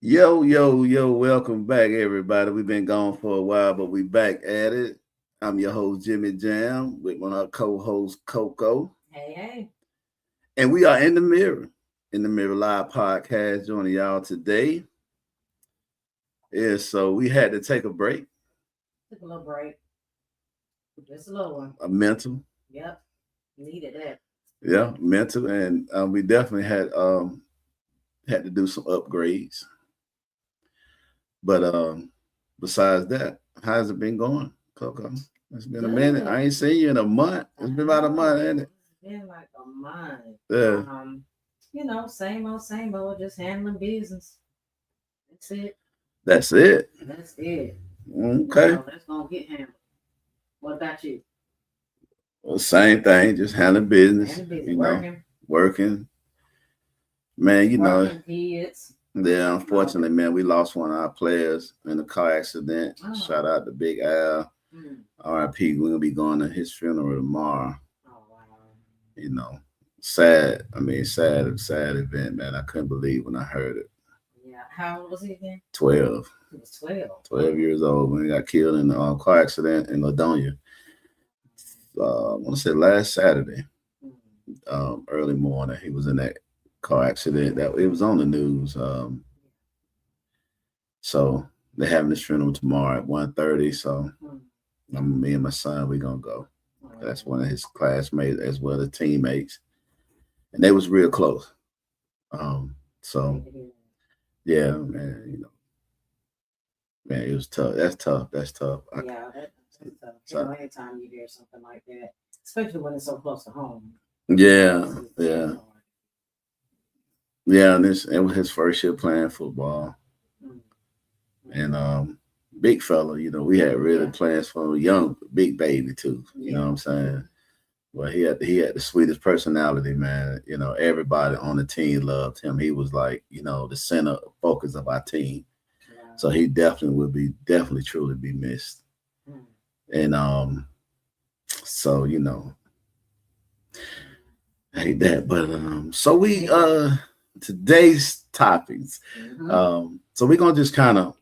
Yo, welcome back, everybody. We've been gone for a while, but we back at it. I'm your host, Jimmy Jam, with my co-host, Coco. Hey, hey. And we are in the Mirror Live podcast, joining y'all today. Yeah, so we had to take a break, Took a little break. Just a little one. a mental, Yep. Needed that. yeah, mental, and we definitely had to do some upgrades. But besides that, how's it been going, Coco? It's been a minute. Good. I ain't seen you in a month. It's been about a month, ain't it? It's been like a month. Yeah, Same old, just handling business. That's it. that's it. That's it. Okay. That's gonna get handled. What about you? Well, same thing, just handling business, Handling business. you know, Working. working. Man, Working kids. yeah, unfortunately, man, we lost one of our players in a car accident. Oh. Shout out to Big Al. Mm. RIP. We're gonna be going to his funeral tomorrow. Oh wow. You know, sad. I mean, sad event, man. I couldn't believe when I heard it. Yeah. How old was he again? 12. He was 12. 12 years old when he got killed in a car accident in Ladonia. I want to say last Saturday, early morning. He was in that car accident. That it was on the news. So they're having this funeral tomorrow at 1:30. So me and my son, we gonna go. That's one of his classmates as well as teammates, and they was real close. So yeah, man, man, it was tough. That's tough. That's tough. Yeah, that's tough. So, Anytime you hear something like that, especially when it's so close to home. yeah, It's yeah, hard. yeah. And it was his first year playing football, Mm. and big fella. We had really Yeah. plans for a young big baby too. You know what I'm saying? Well, he had the sweetest personality, man. Everybody on the team loved him. He was like, the center focus of our team. Wow. So he definitely would be definitely truly be missed. Mm. And so I hate that. But so we today's topics. So we're gonna just kind of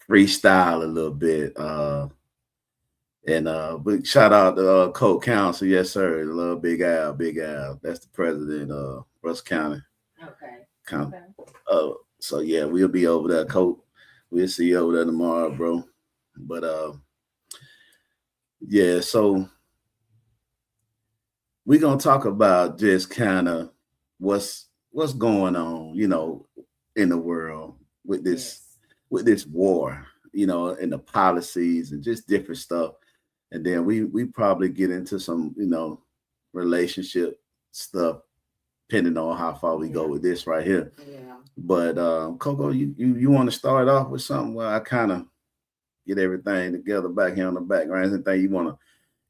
freestyle a little bit. And big shout out to Coke Council, yes sir. Love Big Al, Big Al. That's the president of Russell County. Okay. County. Okay. So yeah, we'll be over there, Coke. We'll see you over there tomorrow, bro. But yeah, so we're gonna talk about just kind of what's going on, in the world with this Yes. with this war, and the policies and just different stuff. And then we probably get into some, relationship stuff, depending on how far we go Yeah. with this right here. Yeah. But Coco, you want to start off with something where I kind of get everything together back here on the background? Anything you want to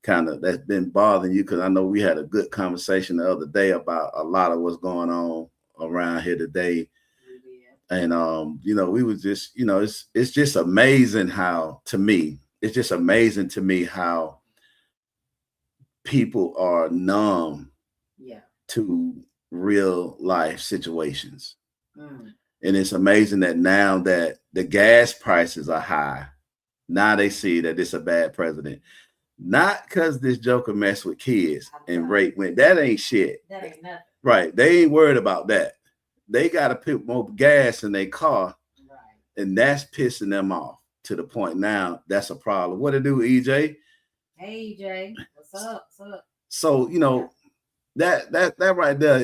kind of that's been bothering you? Because I know we had a good conversation the other day about a lot of what's going on around here today. We did. And we was just, it's just amazing how to me, it's just amazing to me how people are numb Yeah. to real life situations. Mm. And it's amazing that now that the gas prices are high, now they see that it's a bad president. Not because this joker messed with kids and rate went. That ain't shit. That ain't nothing. Right. They ain't worried about that. They got to put more gas in their car, Right. and that's pissing them off to the point now that's a problem. What to do, EJ? Hey, EJ. What's up? What's up? So that right there,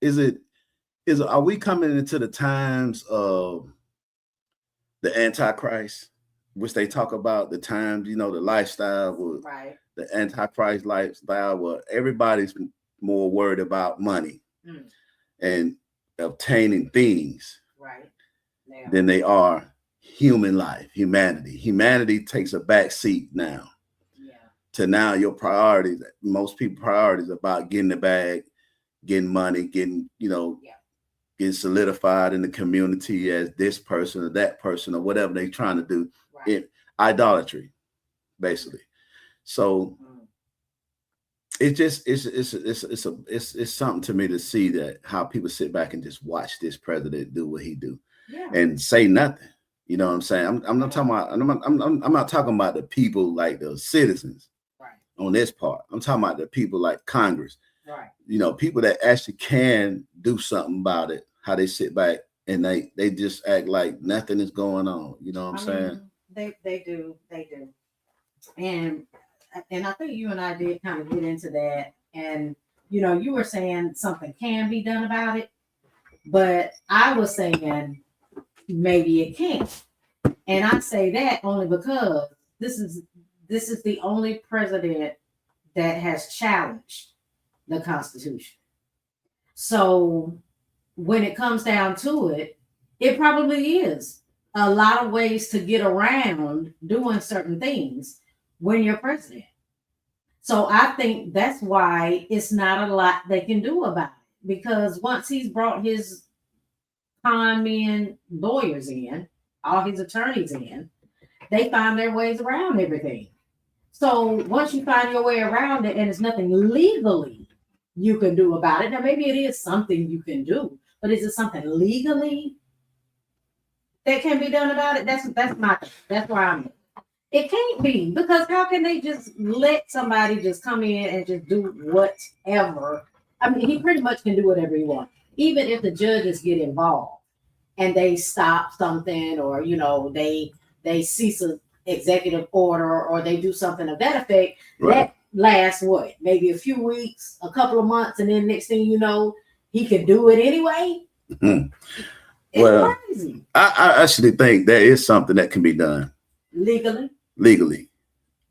is it are we coming into the times of the Antichrist, which they talk about the times, the lifestyle with Right. the Antichrist lifestyle where everybody's more worried about money Mm. and obtaining things Right. Now. than they are human life, humanity. Humanity takes a back seat now. Yeah. To now your priorities, most people priorities about getting the bag, getting money, getting, Yeah. getting solidified in the community as this person or that person or whatever they're trying to do. Right. It idolatry, basically. So it's something to me to see that how people sit back and just watch this president do what he do. Yeah. and say nothing. You know what I'm saying? I'm not talking about. I'm not talking about the people like the citizens Right. on this part. I'm talking about the people like Congress. Right. You know, people that actually can do something about it. How they sit back and they just act like nothing is going on. You know what I'm saying? They do. And I think you and I did kind of get into that. And you were saying something can be done about it, but I was saying maybe it can't. And I say that only because this is the only president that has challenged the Constitution. So when it comes down to it, it probably is a lot of ways to get around doing certain things when you're president. So I think that's why it's not a lot they can do about it. Because once he's brought his con men lawyers in, all his attorneys in, they find their ways around everything. So once you find your way around it and there's nothing legally you can do about it, now maybe it is something you can do, but is it something legally that can be done about it? That's where I'm. It can't be, because how can they just let somebody just come in and just do whatever? I mean, he pretty much can do whatever he wants, even if the judges get involved and they stop something, or they cease an executive order, or they do something of that effect. Right. That lasts what, maybe a few weeks, a couple of months, and then next thing you know, he can do it anyway. Mm-hmm. It's Well, crazy. I actually think there is something that can be done legally.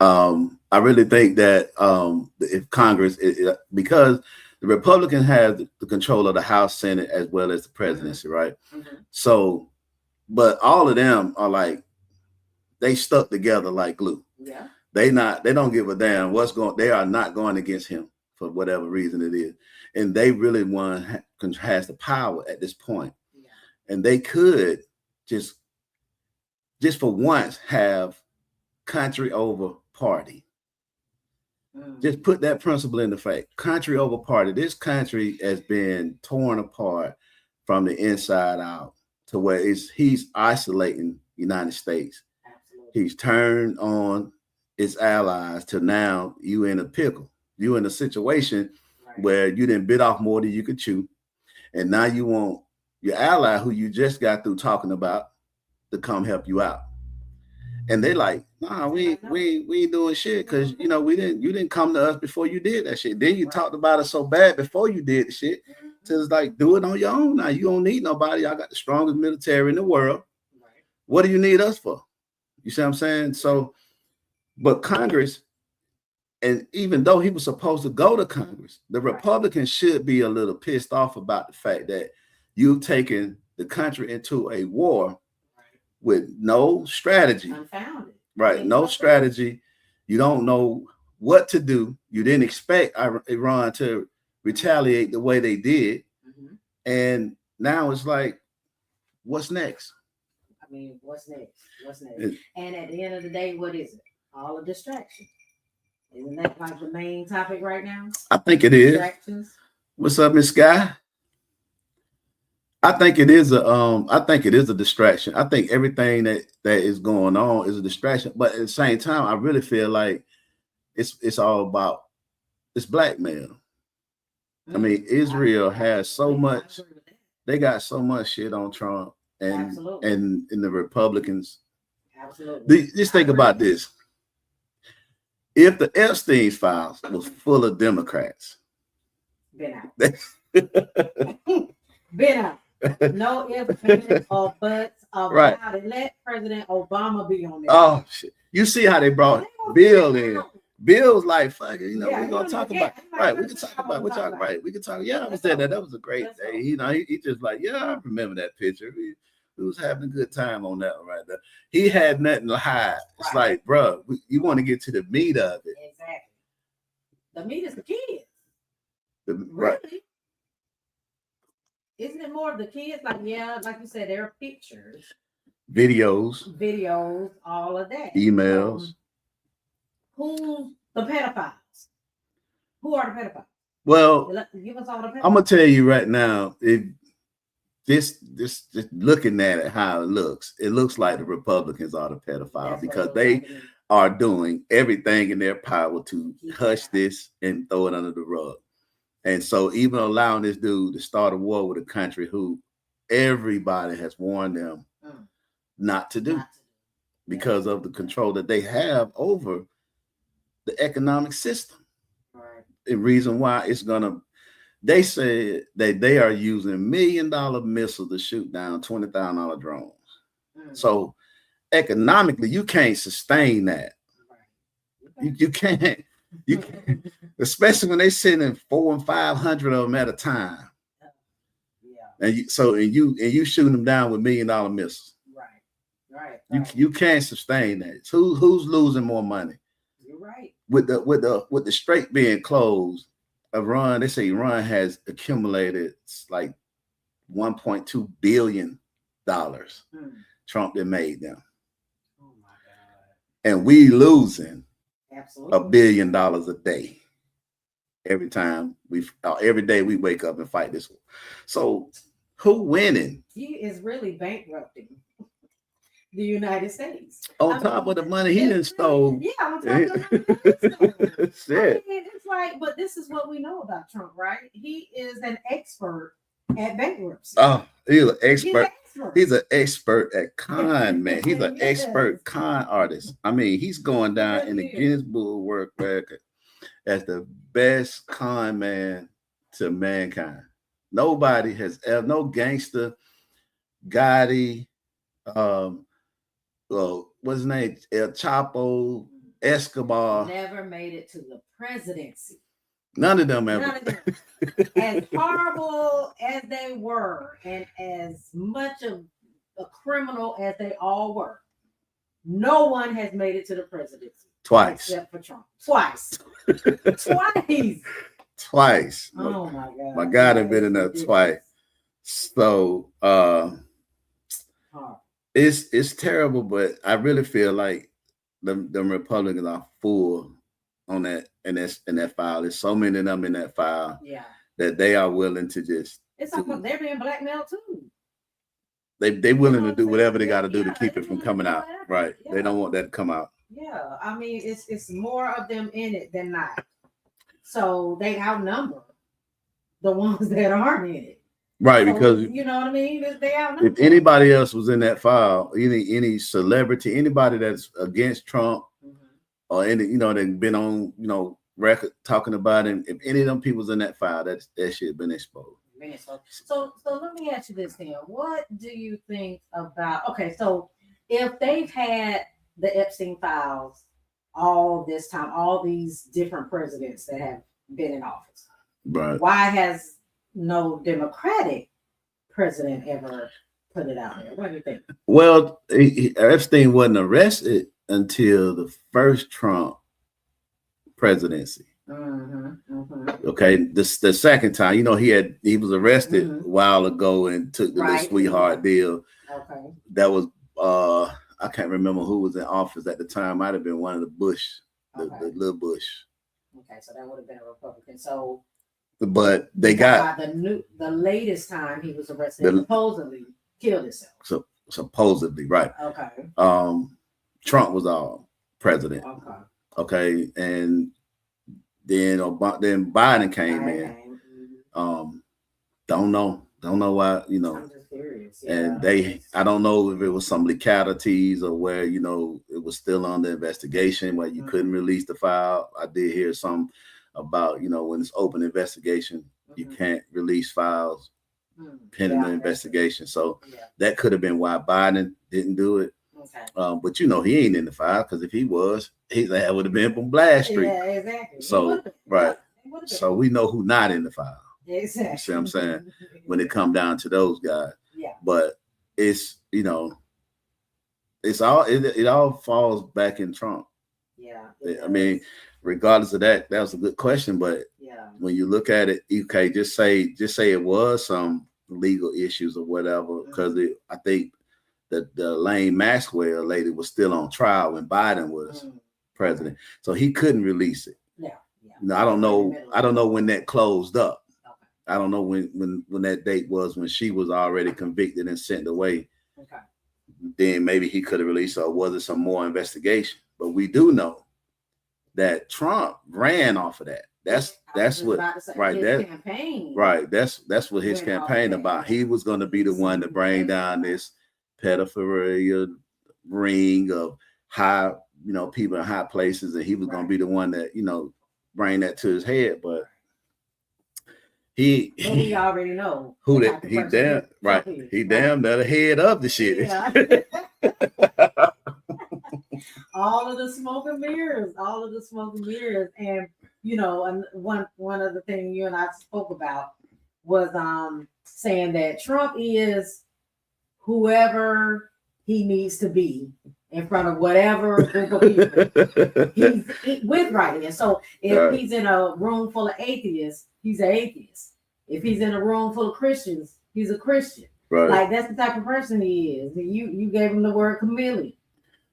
I really think that if Congress, because the Republicans have the control of the House, Senate, as well as the presidency, right? Mm-hmm. So, but all of them are like, they stuck together like glue. Yeah. They don't give a damn what's going. They are not going against him for whatever reason it is, and they really has the power at this point. Yeah. And they could just for once have country over party. Just put that principle in effect. Country over party. This country has been torn apart from the inside out to where he's isolating the United States. Absolutely. He's turned on its allies to now you in a pickle. You in a situation where you didn't bit off more than you could chew. And now you want your ally, who you just got through talking about, to come help you out. And they like, nah, we ain't doing shit, because you didn't come to us before you did that shit. Then you talked about it so bad before you did the shit. So it's like, do it on your own now. You don't need nobody. Y'all got the strongest military in the world. What do you need us for? You see what I'm saying? So, but Congress, and even though he was supposed to go to Congress, the Republicans should be a little pissed off about the fact that you've taken the country into a war with no strategy. Unfounded. Right. No strategy. You don't know what to do. You didn't expect Iran to retaliate the way they did. Mm-hmm. And now it's like, what's next? I mean, what's next? And at the end of the day, what is it? All a distraction. Isn't that like the main topic right now? I think it is. Distractions. What's up, Miss Sky? I think it is a distraction. I think everything that is going on is a distraction. But at the same time, I really feel like it's all about this blackmail. I mean, Israel has so much. They got so much shit on Trump and the Republicans. Absolutely. Just think about this. If the Epstein files was full of Democrats, been out. No ifs, ands, or buts about it. Let President Obama be on there. Oh shit! You see how they brought Bill in? Bill's like, fuck it, we're gonna talk about we can talk about we can talk. Yeah, I was there. That was a great day. He just like, yeah, I remember that picture. He was having a good time on that one right there. He had nothing to hide. It's like, bro, you want to get to the meat of it. Exactly. The meat is the kids. Right. Isn't it more of the kids? Like, yeah, like you said, there are pictures, videos, all of that. Emails. Who's the pedophiles? Who are the pedophiles? Well, Give us all the pedophiles. I'm gonna tell you right now, just looking at it, how it looks like the Republicans are the pedophiles because they are doing everything in their power to hush this and throw it under the rug. And so even allowing this dude to start a war with a country who everybody has warned them not to do because of the control that they have over the economic system. Right. The reason why it's gonna, they said that they are using $1 million missiles to shoot down $20,000 drones. So economically, you can't sustain that. Right. You can't. You can't, especially when they sending 400 and 500 of them at a time. Yeah. And you shooting them down with $1 million missiles. Right. You can't sustain that. Who's losing more money? You're right. With the strait being closed, Iran, they say Iran has accumulated like $1.2 billion. Trump that made them. Oh my God. And we losing absolutely $1 billion a day. Every day we wake up and fight this war. So who winning? He is really bankrupting the United States. On top of the money he done stole. Yeah, on top of the money he stole. Shit. I mean, it's like, but this is what we know about Trump, right? He is an expert at bankruptcy. Oh, he's an expert. He's an expert at con, man. He's an expert con artist. I mean, he's going down in the Guinness Book World Record as the best con man to mankind. Nobody has ever, no gangster, Gotti, what's his name? El Chapo, Escobar. Never made it to the presidency. None of them ever. None of them. As horrible as they were, and as much of a criminal as they all were, no one has made it to the presidency. Twice. Except for Trump. Twice. Twice. Oh my God. My God, I've been in there twice. So it's terrible, but I really feel like the Republicans are full on that in that file. There's so many of them in that file that they are willing to just. It's like they're being blackmailed too. They willing to do whatever they got to do to keep it from coming out. Right. Yeah. They don't want that to come out. Yeah. I mean, it's more of them in it than not. So they outnumber the ones that aren't in it. Right, so, because you know what I mean? They outnumber. If anybody else was in that file, any celebrity, anybody that's against Trump, or any, they've been on, record talking about him. If any of them people was in that file, that shit been exposed. So let me ask you this then. What do you think about, okay, so if they've had the Epstein files all this time, all these different presidents that have been in office, right? Why has no Democratic president ever put it out there? What do you think? Well, Epstein wasn't arrested until the first Trump presidency. Okay, the second time, he was arrested a while ago and took the little sweetheart deal. Okay, that was I can't remember who was in office at the time. Might have been one of the Bush, the little Bush. Okay, so that would have been a Republican. So, but they got the latest time he was arrested, supposedly killed himself. So supposedly, right? Okay. Trump was our president. Okay, and then Biden came in. Don't know why, I'm just curious. Yeah. And I don't know if it was some legalities or where, it was still under investigation where you couldn't release the file. I did hear some about, when it's open investigation, you can't release files pending the investigation. So that could have been why Biden didn't do it. Okay. But he ain't in the file, because if he was, that would have been from Blast Street. Yeah, exactly. So right. So we know who not in the file. Exactly. You see what I'm saying? When it come down to those guys. Yeah. But it's it's it all falls back in Trump. Yeah. I mean, regardless of that was a good question. But when you look at it, okay, just say it was some legal issues or whatever, because I think that the Lane Maxwell lady was still on trial when Biden was president, so he couldn't release it. Yeah. I don't know when that closed up. I don't know when that date was when she was already convicted and sent away. Okay. Then maybe he could have released her. Or was it some more investigation? But we do know that Trump ran off of that. That's what right that campaign. Right. That's what his campaign about. He was going to be the one to bring down this pedophilia ring of high, people in high places, and he was going to be the one that, bring that to his head. But we already know who that he damn right. He damn the head of the shit. Yeah. all of the smoke and mirrors, and and one of the things you and I spoke about was saying that Trump is whoever he needs to be in front of whatever group of people he's with right here. So if he's in a room full of atheists, he's an atheist. If he's in a room full of Christians, he's a Christian. Right. Like that's the type of person he is. You gave him the word chameleon.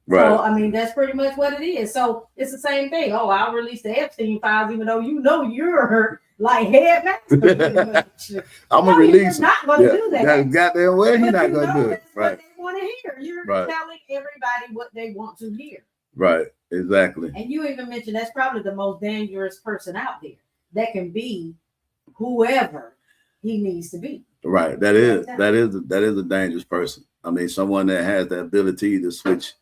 Right. So I mean that's pretty much what it is. So it's the same thing. Oh, I'll release the Epstein files, even though you're like headmaster. I'm gonna release. You're not gonna do that. Goddamn well, he's not gonna do it. Right. What they want to hear. You're telling everybody what they want to hear. Right. Exactly. And you even mentioned that's probably the most dangerous person out there. That can be whoever he needs to be. Right. That is a dangerous person. I mean, someone that has the ability to switch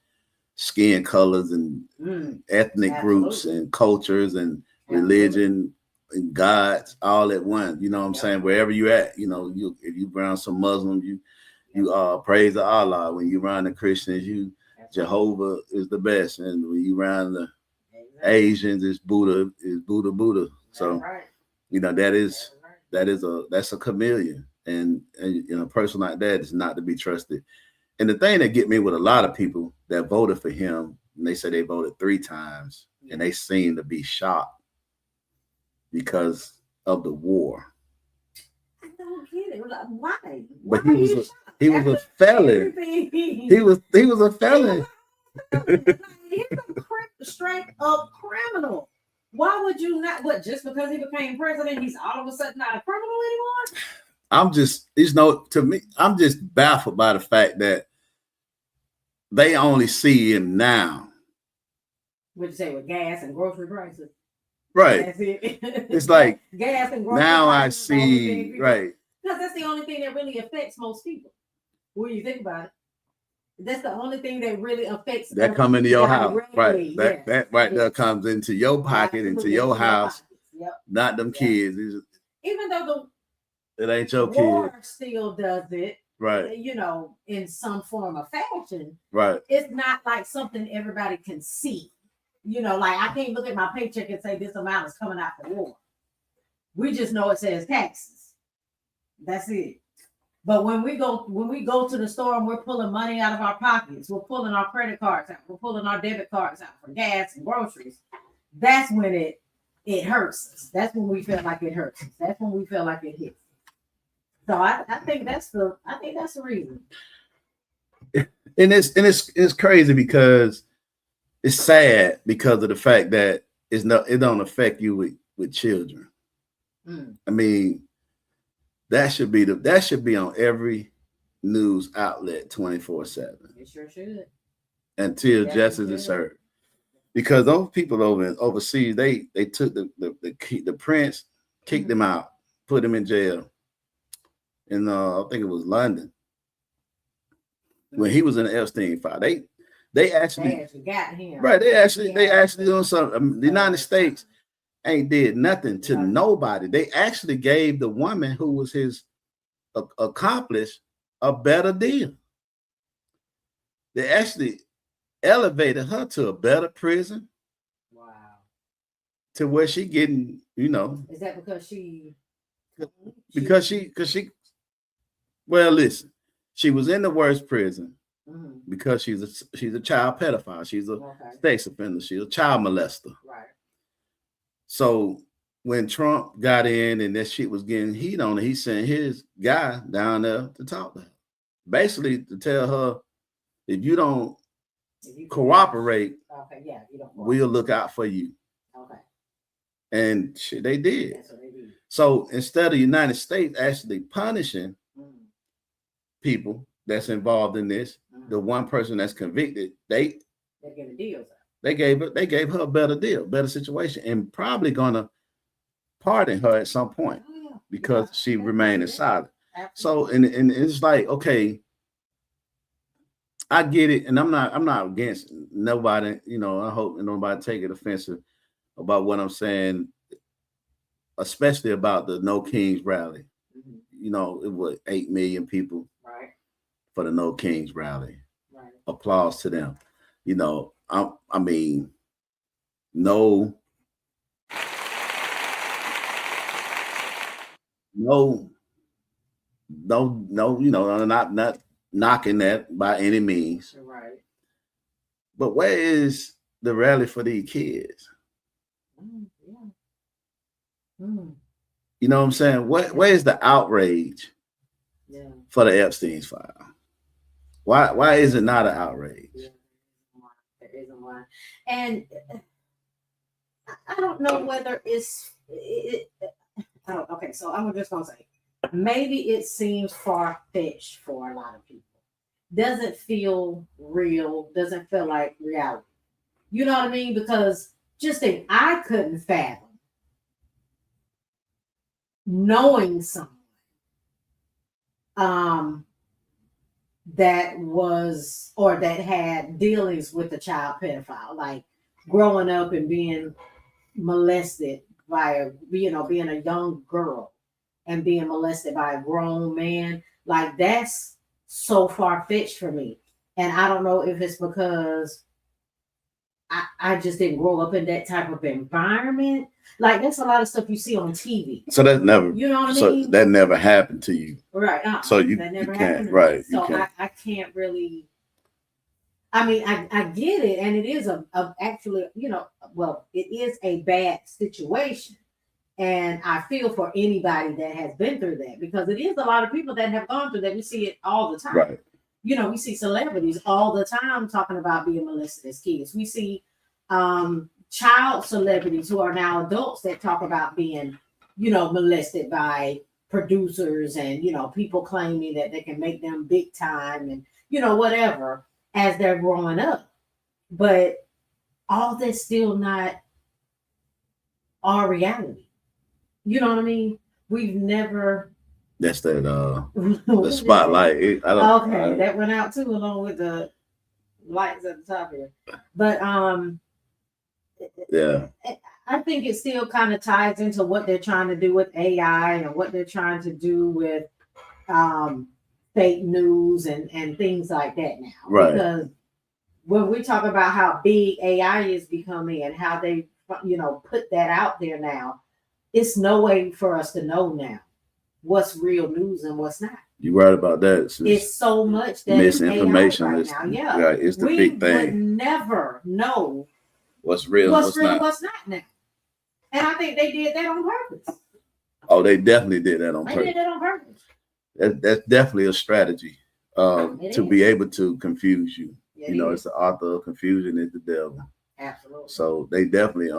skin colors and ethnic groups and cultures and religion and gods all at once. You know what I'm saying? Wherever you at, if you around some Muslims, you praise the Allah. When you around the Christians, Jehovah is the best. And when you around the Asians, it's Buddha. So that's a chameleon. And a person like that is not to be trusted. And the thing that get me with a lot of people that voted for him, and they say they voted 3 times, and they seem to be shocked because of the war. I don't get it. Like, why? But he was a felon. He was a felon. He's a straight up criminal. Why would you not? What? Just because he became president, he's all of a sudden not a criminal anymore? I'm just, to me, I'm just baffled by the fact that they only see him now. What'd you say with gas and grocery prices? Right. That's it. It's like gas and grocery now prices. I see, right. Because that's the only thing that really affects most people. When you think about it. That's the only thing that really affects that come into your house. Right. That there comes into your pocket, into your house. Yep. Not them kids. Even though it ain't your war kid. Still does it, right? In some form of fashion, right? It's not like something everybody can see. Like I can't look at my paycheck and say this amount is coming out for war. We just know it says taxes. That's it. But when we go to the store and we're pulling money out of our pockets, we're pulling our credit cards out, we're pulling our debit cards out for gas and groceries. That's when it hurts us. That's when we feel like it hurts us. That's when we feel like it hits. So I think that's the reason. And it's crazy because it's sad because of the fact that it don't affect you with children. I mean, that should be on every news outlet 24/7. It sure should. Until justice is served. Because those people overseas, they took the prince, kicked him out, put him in jail. In I think it was London. When he was in the Epstein file, they actually got him. Right. They actually doing something. The United States ain't did nothing to nobody. They actually gave the woman who was his accomplice a better deal. They actually elevated her to a better prison. Wow. To where she getting, Is that because she? Because she. Well, listen, she was in the worst prison because she's a child pedophile. She's a sex offender. She's a child molester. Right. So when Trump got in and that shit was getting heat on it, he sent his guy down there to talk to her, basically to tell her, if you don't cooperate, you don't we'll look out for you. Okay. And shit, they did. That's what they did. So instead of the United States actually punishing Mm. people that's involved in this, the one person that's convicted, They get a deal. they gave her a better deal, better situation, and probably gonna pardon her at some point because she remained silent. So and it's like, okay, I get it, and I'm not against nobody. You know, I hope nobody take it offensive about what I'm saying, especially about the No Kings rally. Mhm. You know, it was 8 million people Right. for the No Kings rally. Right. Applause to them. You know, I mean, no, no, you know, I'm not knocking that by any means. Right. But where is the rally for these kids? Yeah. Mm. You know what I'm saying? Where is the outrage for the Epstein's file? Why is it not an outrage? Yeah. There isn't one. And I don't know whether okay, so I'm just gonna say maybe it seems far-fetched for a lot of people. Doesn't feel real, doesn't feel like reality. You know what I mean? Because just think, I couldn't fathom knowing someone that was or that had dealings with a child pedophile, like growing up and being molested by being a young girl and being molested by a grown man. Like, that's so far-fetched for me. And I don't know if it's because I just didn't grow up in that type of environment. Like, that's a lot of stuff you see on TV. So that never, you know what I so mean? that never happened to you, right? So that never you happened can't, to me. right? So you can't. I can't really. I mean, I get it, and it is a actually, well, it is a bad situation, and I feel for anybody that has been through that, because it is a lot of people that have gone through that. We see it all the time. Right. We see celebrities all the time talking about being molested as kids. We see child celebrities who are now adults that talk about being, molested by producers and, people claiming that they can make them big time and, whatever as they're growing up. But all that's still not our reality. You know what I mean? We've never. That's that the spotlight. That went out too, along with the lights at the top here. But yeah, I think it still kind of ties into what they're trying to do with AI and what they're trying to do with fake news and things like that now. Right. Because when we talk about how big AI is becoming and how they, put that out there now, it's no way for us to know now what's real news and what's not. You're right about that. It's so much that misinformation right is now. Yeah, right, it's the big thing. We would never know what's real, what's real, and what's not now. And I think they did that on purpose. Oh, they definitely did that on purpose. They did that on purpose. That's definitely a strategy to be able to confuse you. It's the author of confusion is the devil. Absolutely. So they definitely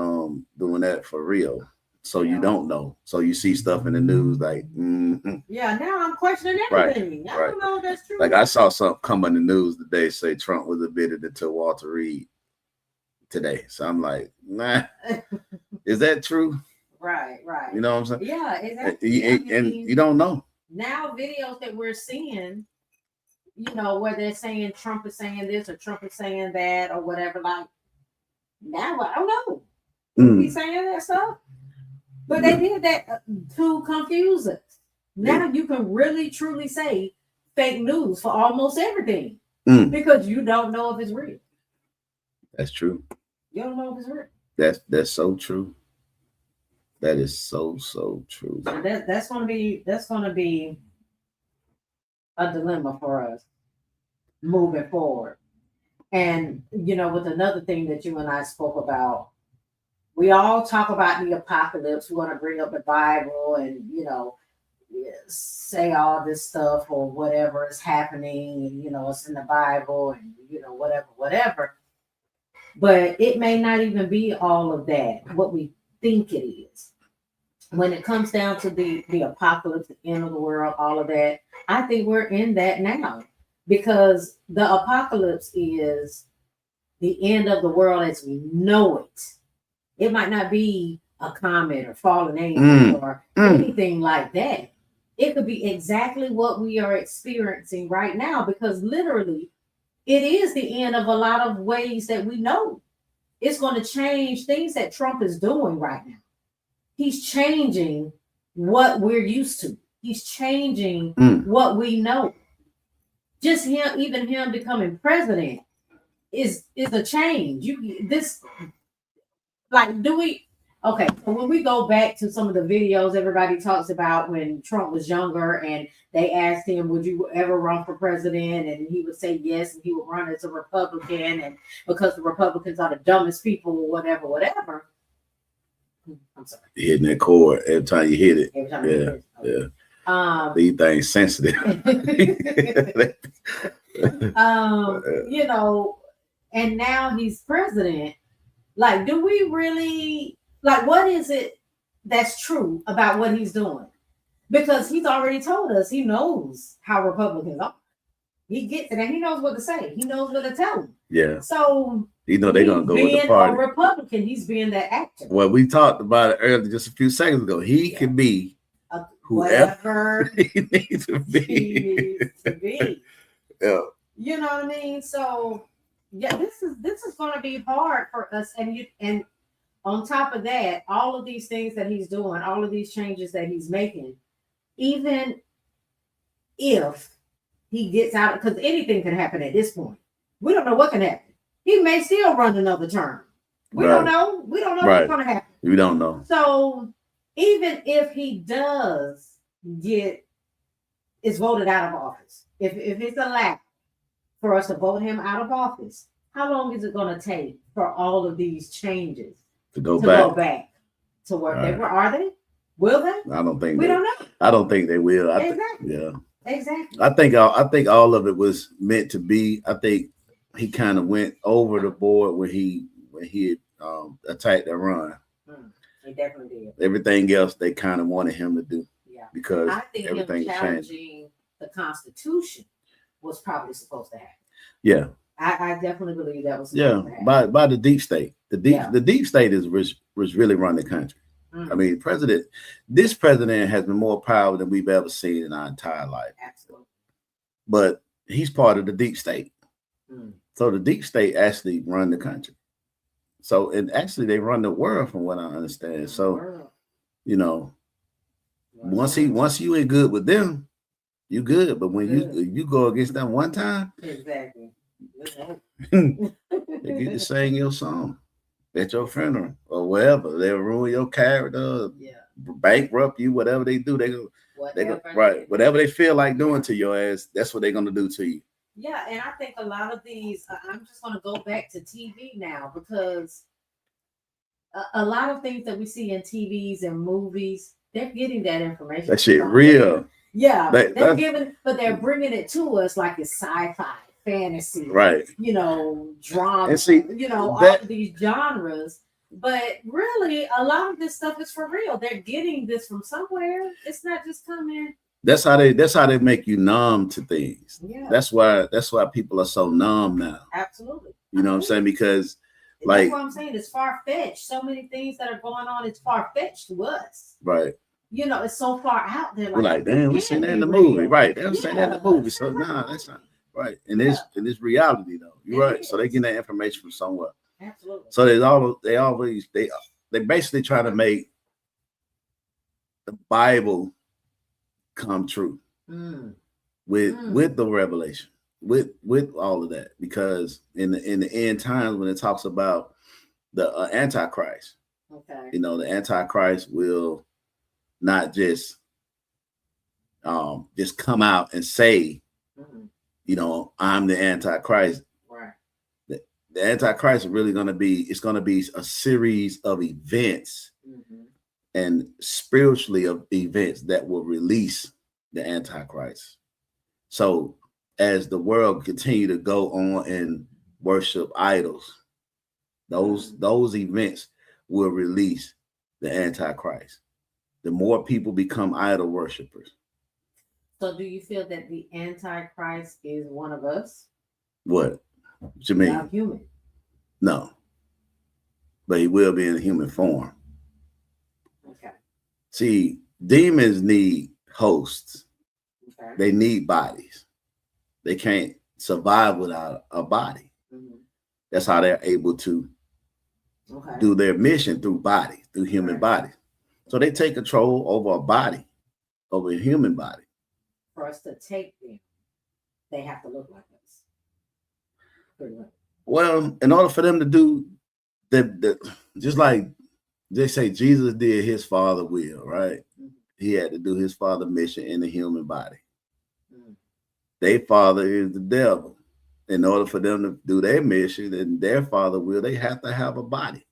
doing that for real. So you don't know. So you see stuff in the news like, yeah. Now I'm questioning everything. I don't know if that's true. Like I saw something come in the news today say Trump was admitted to Walter Reed today. So I'm like, nah, is that true? Right. You know what I'm saying? Yeah, exactly. And you don't know. Now videos that we're seeing, where they're saying Trump is saying this or Trump is saying that or whatever. Like, now I don't know. He's saying that stuff. But they did that to confuse us. Now you can really truly say fake news for almost everything because you don't know if it's real. That's true. You don't know if it's real. That's so true. That is so true. So that's gonna be a dilemma for us moving forward. And with another thing that you and I spoke about. We all talk about the apocalypse. We want to bring up the Bible and, say all this stuff or whatever is happening and, it's in the Bible and, whatever. But it may not even be all of that, what we think it is. when it comes down to the apocalypse, the end of the world, all of that, I think we're in that now because the apocalypse is the end of the world as we know it. It might not be a comet or fallen angel or anything like that. It could be exactly what we are experiencing right now because literally it is the end of a lot of ways that we know. It's going to change things that Trump is doing right now. He's changing what we're used to. He's changing what we know. Just him, even him becoming president is a change. Do we okay, so when we go back to some of the videos everybody talks about when Trump was younger and they asked him, would you ever run for president? And he would say yes, and he would run as a Republican, and because the Republicans are the dumbest people or whatever. I'm sorry. Hitting that chord every time you hit it. Every time you hit it. Yeah. These things sensitive. You know, and now he's president. Like, do we really like what is it that's true about what he's doing? Because he's already told us he knows how Republicans are. He gets it and he knows what to say. He knows what to tell them. Yeah. So they're gonna go with the party. A Republican, he's being that actor. Well, we talked about it earlier, just a few seconds ago. He can be whoever he needs to be. Yeah. You know what I mean? So yeah, this is going to be hard for us, and on top of that, all of these things that he's doing, all of these changes that he's making, even if he gets out, because anything can happen at this point. We don't know what can happen. He may still run another term. We don't know. We don't know what's going to happen. We don't know. So even if he is voted out of office, if it's allowed for us to vote him out of office, how long is it going to take for all of these changes to go back to where they were? Are they? Will they? I don't think we don't know. I don't think they will. Exactly. Yeah. Exactly. I think all of it was meant to be. I think he kind of went over the board when he attacked that run. He definitely did. Everything else they kind of wanted him to do. Yeah. Because I think everything him challenging the Constitution was probably supposed to happen. Yeah. I definitely believe that was supposed to happen. By the deep state. The deep state was really running the country. I mean, this president has been more power than we've ever seen in our entire life. Absolutely. But he's part of the deep state. So the deep state actually run the country. So, and actually they run the world from what I understand. So, you know, once you ain't good with them, you good. But when you go against them one time, exactly. they get to sing your song at your funeral or wherever. They'll ruin your character, bankrupt you, whatever they do. Whatever they feel like doing to your ass, that's what they're gonna do to you. Yeah, and I think a lot of these, I'm just going to go back to TV now because a lot of things that we see in TVs and movies, they're getting that information. That shit real. Yeah, they're giving, but they're bringing it to us like it's sci-fi, fantasy, right? You know, drama, and see, all of these genres. But really, a lot of this stuff is for real. They're getting this from somewhere. It's not just coming. That's how they make you numb to things. Yeah. That's why people are so numb now. Absolutely. You know what I'm saying? Because that's what I'm saying. It's far-fetched. So many things that are going on, it's far-fetched to us. Right. You know, it's so far out there. We're like, damn, we seen that in the movie. Right. They were saying that in the movie. So that's not right. And it's reality though. You're right. So they get that information from somewhere. Absolutely. So they basically try to make the Bible come true with the revelation, with all of that, because in the end times when it talks about the Antichrist, you know, the Antichrist will not just come out and say, you know, I'm the Antichrist. Right. The Antichrist is really going to be a series of events and spiritually of events that will release the Antichrist. So as the world continue to go on and worship idols, those events will release the Antichrist. the more people become idol worshipers. So, do you feel that the Antichrist is one of us? What you mean? Not human. No, but he will be in human form. Okay. See, demons need hosts. Okay. They need bodies. They can't survive without a body. Mm-hmm. That's how they're able to do their mission through bodies, through human bodies. So they take control over a body, over a human body. For us to take them, they have to look like us. Pretty much. Well, in order for them to do the just like they say Jesus did his Father will, right? Mm-hmm. He had to do his Father mission in the human body. Mm-hmm. Their father is the devil. In order for them to do their mission and their Father will, they have to have a body.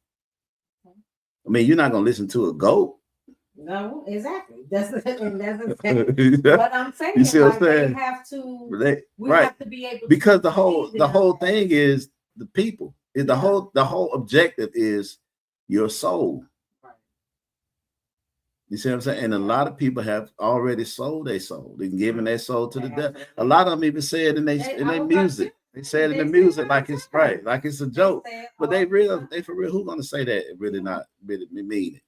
Okay. I mean, you're not gonna listen to a goat. No, exactly. That's exactly what I'm saying. You see what I'm saying? They have to. We right. have to be able. Because the whole thing is the people. The whole objective is your soul. Right. You see what I'm saying? And a lot of people have already sold their soul. They've given their soul to the devil. A lot of them even say it in their music. They say it in the music like it's right, like it's a joke. But they for real, who's gonna say that? Really not really mean it.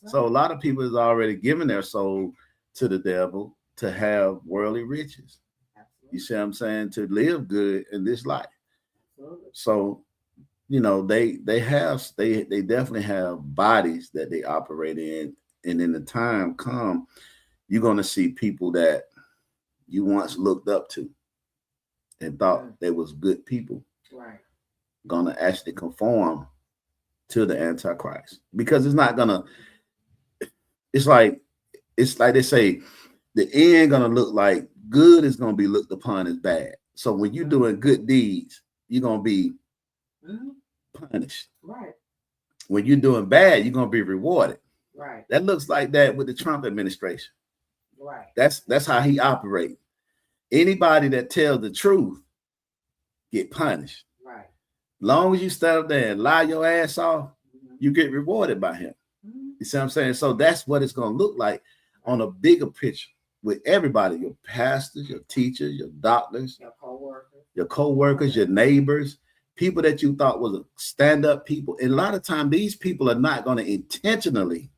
So a lot of people is already giving their soul to the devil to have worldly riches. Absolutely. You see what I'm saying? To live good in this life. Absolutely. So, you know, they definitely have bodies that they operate in. And in the time come, you're gonna see people that you once looked up to and thought they was good people. Right. Gonna actually conform to the Antichrist. Because it's not gonna. It's like they say, the end gonna look like good is gonna be looked upon as bad. So when you're doing good deeds, you're gonna be punished. Right. When you're doing bad, you're gonna be rewarded. Right. That looks like that with the Trump administration. Right. That's how he operates. Anybody that tells the truth get punished. Right. Long as you stand up there and lie your ass off, you get rewarded by him. You see what I'm saying? So that's what it's going to look like on a bigger picture with everybody, your pastors, your teachers, your doctors, your co-workers, your neighbors, people that you thought was a stand-up people. And a lot of times these people are not going to intentionally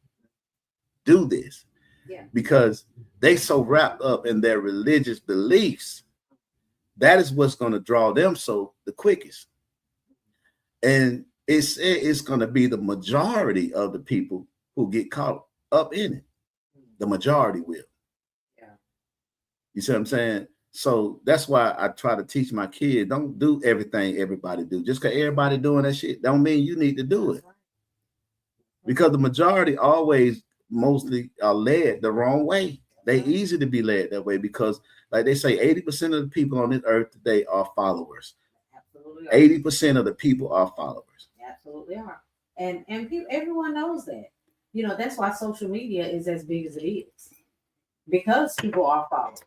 do this because they so wrapped up in their religious beliefs. That is what's going to draw them so the quickest. And it's going to be the majority of the people who get caught up in it. The majority will. Yeah. You see what I'm saying? So that's why I try to teach my kids, don't do everything everybody do. Just because everybody doing that shit don't mean you need to do it. Because the majority always mostly are led the wrong way. They easy to be led that way because, like they say, 80% of the people on this earth today are followers. Absolutely. 80% of the people are followers. Absolutely are. And people, everyone knows that. You know, that's why social media is as big as it is. Because people are followers.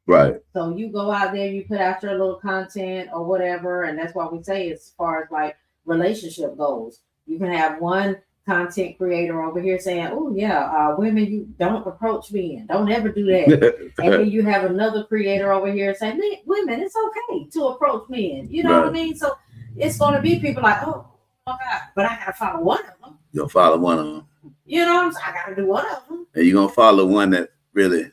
Right. So you go out there, you put out your little content or whatever, and that's why we say as far as like relationship goes. You can have one content creator over here saying, "Oh yeah, women, you don't approach men, don't ever do that." And then you have another creator over here saying, "Women, it's okay to approach men." You know what I mean? So it's going to be people like, "Oh my God," but I gotta follow one of them. You'll follow one of them. You know what I'm saying? I gotta do one of them. And you're gonna follow one that really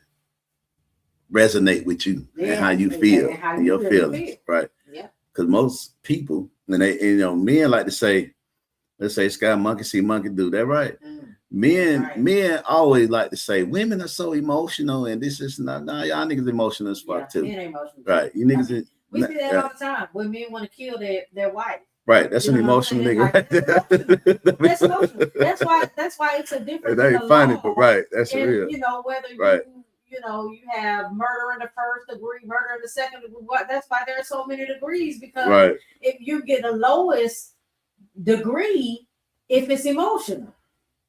resonate with you and how you feel and your feelings, right? Yeah. Because most people, and they, men like to say, let's say sky monkey see monkey do. That right? Men always like to say women are so emotional and this is not. Nah, y'all niggas emotional as fuck too. Men emotional. Right? You niggas. We see that all the time when men want to kill their wife. Right, that's an emotional nigga. Right there. That's emotional. That's why it's a difference. It ain't funny, but right, that's real. You know, whether you have murder in the first degree, murder in the second degree. That's why there are so many degrees, because if you get the lowest degree, if it's emotional,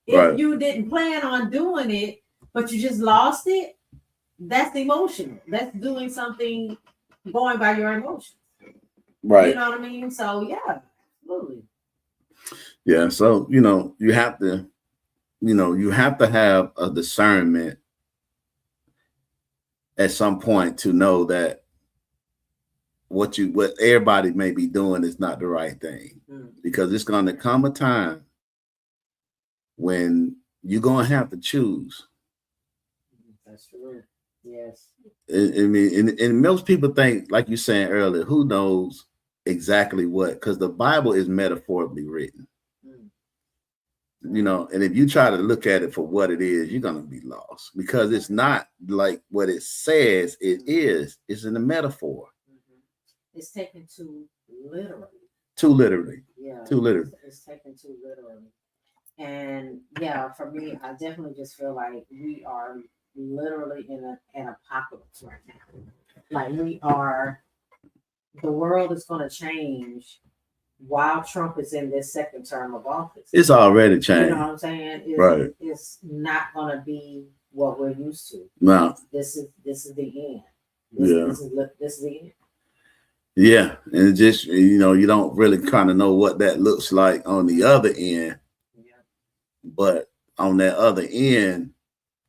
if you didn't plan on doing it, but you just lost it, that's emotional. That's doing something going by your emotions. Right. You know what I mean? So yeah, absolutely. Yeah. So, you have to you have to have a discernment at some point to know that what everybody may be doing is not the right thing, because it's going to come a time when you're going to have to choose. That's true. Yes. I mean, and most people think, like you saying earlier, who knows exactly what, because the Bible is metaphorically written. And if you try to look at it for what it is, you're going to be lost, because it's not like what it says it is. It's in a metaphor. It's taken too literally. Too literally. Yeah. Too literally. It's taken too literally. And yeah, for me, I definitely just feel like we are literally in an apocalypse right now. Like the world is going to change while Trump is in this second term of office. It's already changed. You know what I'm saying? Right. It's not going to be what we're used to. No. This is the end. This is the end. Yeah, and just you don't really kind of know what that looks like on the other end. Yeah. But on that other end,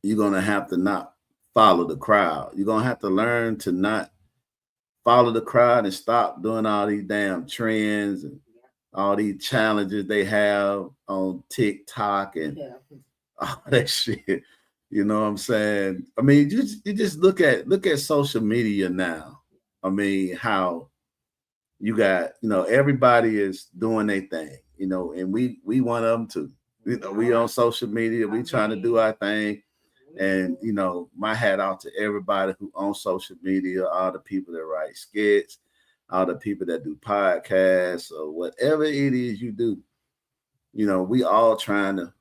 you're gonna have to not follow the crowd. You're gonna have to learn to not follow the crowd and stop doing all these damn trends and all these challenges they have on TikTok and all that shit. You know what I'm saying? I mean, you just look at social media now. I mean, how you got, everybody is doing their thing, and we one of them too. We on social media, we trying to do our thing. And, my hat out to everybody who on social media, all the people that write skits, all the people that do podcasts or whatever it is you do. We all trying to,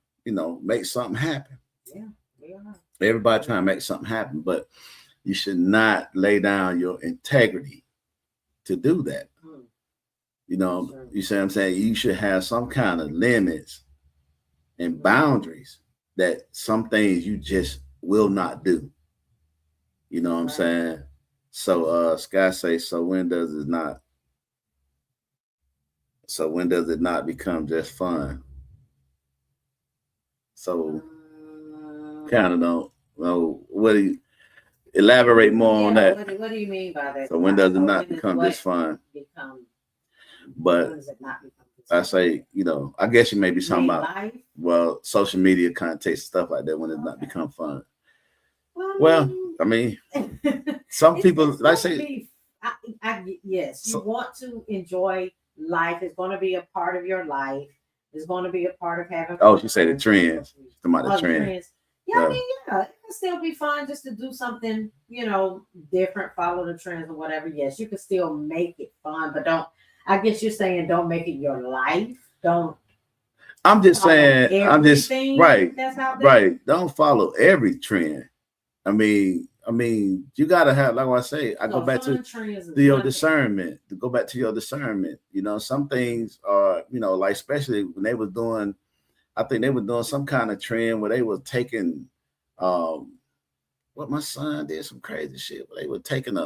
make something happen. Yeah, we are. Everybody trying to make something happen, but you should not lay down your integrity to do that. You see what I'm saying? You should have some kind of limits and boundaries that some things you just will not do. You know what I'm saying? So Sky says, so when does it not become just fun? So kind of don't know. What do you elaborate more on that? What do you mean by that? So when does it not become just fun? But I say, I guess you may be talking about social media context, stuff like that, when it's not become fun. Well, I mean, some people, like say, yes, you want to enjoy life. It's going to be a part of your life. It's going to be a part of having. Oh, you say the trends. The trends. Yeah, I mean, it can still be fun just to do something, different, follow the trends or whatever. Yes, you can still make it fun, but don't. I guess you're saying don't make it your life. Don't. I'm just saying. Right. That's out there. Right. Don't follow every trend. I mean, you gotta have, like I say, I go back to your discernment. To go back to your discernment. Some things are, like especially when they was doing, I think they were doing some kind of trend where they were taking, what my son did some crazy shit. Where they were taking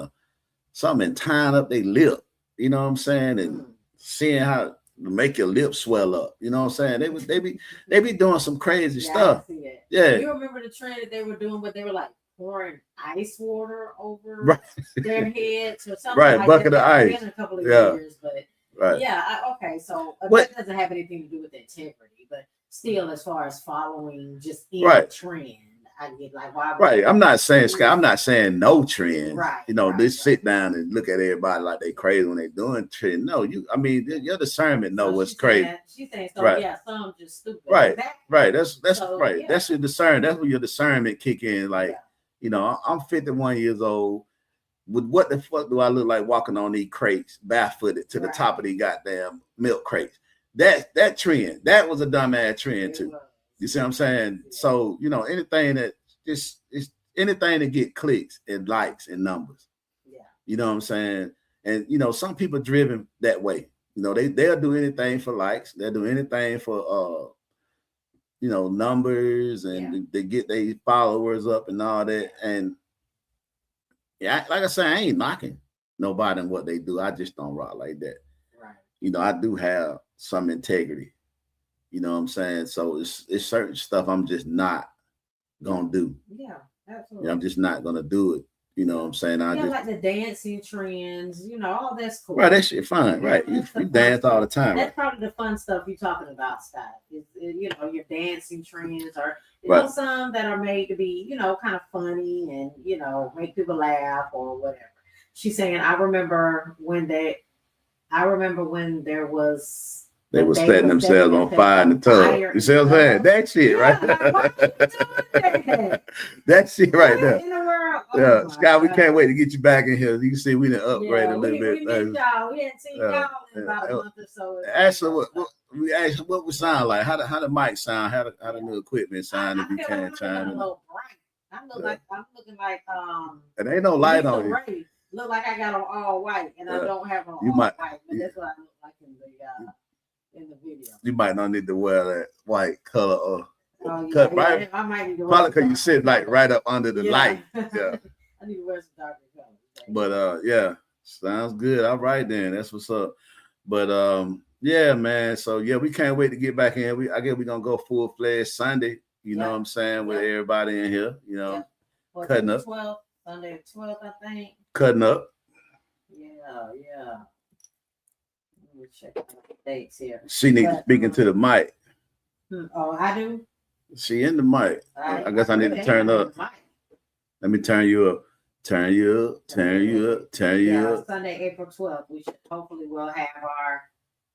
something and tying up their lip. You know what I'm saying? And seeing how to make your lips swell up. You know what I'm saying? They be doing some crazy stuff. Yeah. You remember the trend that they were doing where they were like pouring ice water over their heads or something? Right, like bucket that. of ice. Been a couple of years, but okay. So that doesn't have anything to do with integrity, but still, as far as following just any trend. I get like, why? Right. I'm not saying, Scott, I'm not saying no trend. Right. Just sit down and look at everybody like they crazy when they doing trend. No, your discernment know what's crazy. She's saying so. Right. Yeah, some just stupid. Right. Exactly. Right. That's right. Yeah. That's your discernment. That's where your discernment kick in. Like, I'm 51 years old. What the fuck do I look like walking on these crates barefooted to the top of these goddamn milk crates? That trend. That was a dumbass trend too. You see what I'm saying? So, anything that is anything to get clicks and likes and numbers. Yeah. You know what I'm saying? And, some people driven that way. They'll do anything for likes. They'll do anything for, numbers and they get their followers up and all that. And yeah, like I say, I ain't knocking nobody and what they do. I just don't rock like that. Right. I do have some integrity. You know what I'm saying? So it's certain stuff I'm just not gonna do. Yeah, absolutely. I'm just not gonna do it. You know what I'm saying? I just like the dancing trends, all that's cool. right, that shit fine, right? You dance all the time. That's probably the fun stuff you're talking about, Scott. Your dancing trends or some that are made to be, kind of funny and make people laugh or whatever. She's saying, I remember when there was. They were setting themselves on fire in the tub. You see what I'm saying? That shit, right? That shit right there. Yeah, Scott, we can't wait to get you back in here. You can see we done upgrade a little bit. We hadn't seen y'all in about a month or so. Actually, we asked what we sound like. How the mic sound? How the new equipment sound? If you can chime in. I'm looking like And ain't no light on you. Look like I got on all white, and I don't have on all white. But that's what I look like in the video. You might not need to wear that white color or cut right. I might need to probably because you sit like right up under the light. Yeah. I need to wear some darker colors. But yeah, sounds good. All right then. That's what's up. But yeah, man. So yeah, we can't wait to get back in. I guess we're gonna go full-fledged Sunday, you know what I'm saying, with everybody in here, Well, cutting up. Sunday the 12th, I think. Cutting up. Yeah. Let me check the dates here. She needs speaking to the mic. Oh, I do? She in the mic. I guess I need to turn up. Let me turn you up. Turn you up. Sunday, April 12th. We should hopefully will have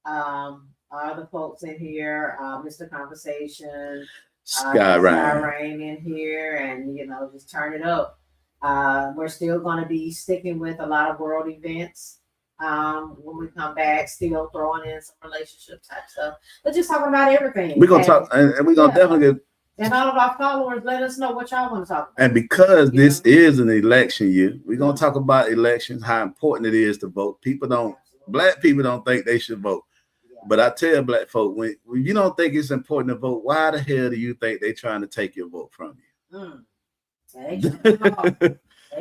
our other folks in here, Mr. Conversation, Sky Rain in here, and just turn it up. We're still going to be sticking with a lot of world events. When we come back, still throwing in some relationship type stuff, but just talking about everything. We're gonna talk, and we're gonna definitely get. And all of our followers, let us know what y'all want to talk about. And because this is an election year, we're gonna talk about elections, how important it is to vote. Black people don't think they should vote, but I tell black folk, when you don't think it's important to vote, why the hell do you think they're trying to take your vote from you? They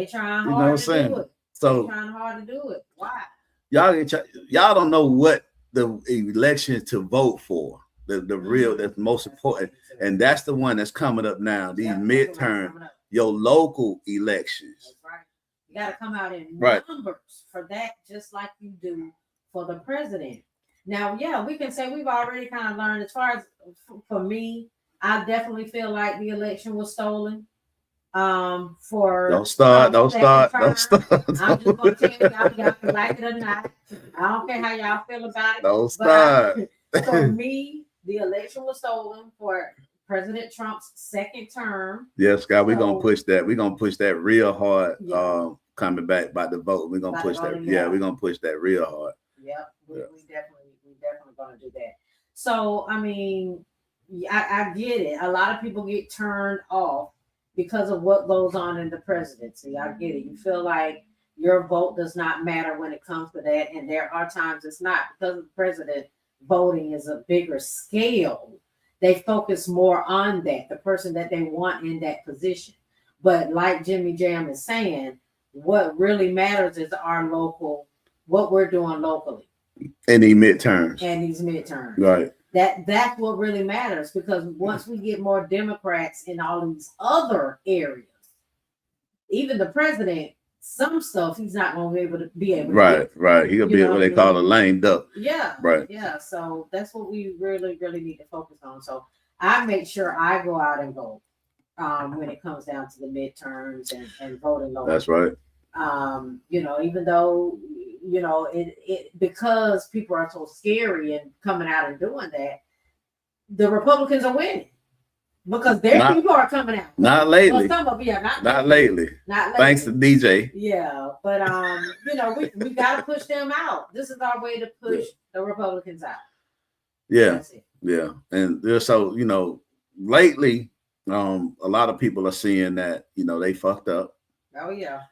trying hard to do it. So they trying hard to do it. Why? Y'all don't know what the election to vote for, the real, that's most important, and that's the one that's coming up now. These midterm, your local elections. That's right. You got to come out in numbers for that, just like you do for the president. Now, we can say we've already kind of learned. As far as for me, I definitely feel like the election was stolen. For don't start. I'm just gonna tell y'all can like it or not. I don't care how y'all feel about it. Don't start. For me, the election was stolen for President Trump's second term. Yes, Scott, we're gonna push that. We're gonna push that real hard. Coming back by the vote, we're gonna push that. We're gonna push that real hard. We definitely gonna do that. So I mean, I get it. A lot of people get turned off because of what goes on in the presidency. I get it. You feel like your vote does not matter when it comes to that. And there are times it's not, because of the president. Voting is a bigger scale. They focus more on that, the person that they want in that position. But like Jimmy Jam is saying, what really matters is what we're doing locally. In these midterms. Right. That's what really matters, because once we get more Democrats in all these other areas, even the president, some stuff he's not going to be able to Right. He'll be what they call a lame duck. Yeah. Right. Yeah. So that's what we really, really need to focus on. So I make sure I go out and vote when it comes down to the midterms and voting local. That's right. Even though it because people are so scary and coming out and doing that, the Republicans are winning because their people are coming out. Not lately. Well, some of not lately. Thanks to DJ. Yeah, but we got to push them out. This is our way to push the Republicans out. Yeah, and so lately, a lot of people are seeing that they fucked up. Oh yeah.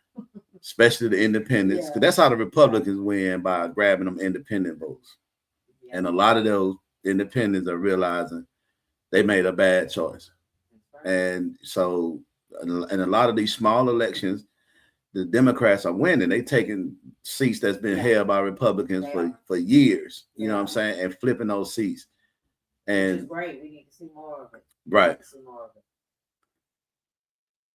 Especially the independents, because that's how the Republicans win, by grabbing them independent votes. Yeah. And a lot of those independents are realizing they made a bad choice. Right. And so, in a lot of these small elections, the Democrats are winning. They taking seats that's been held by Republicans for years, you know what I'm saying, and flipping those seats. Which is And great. We need to see more of it. right. See more of it.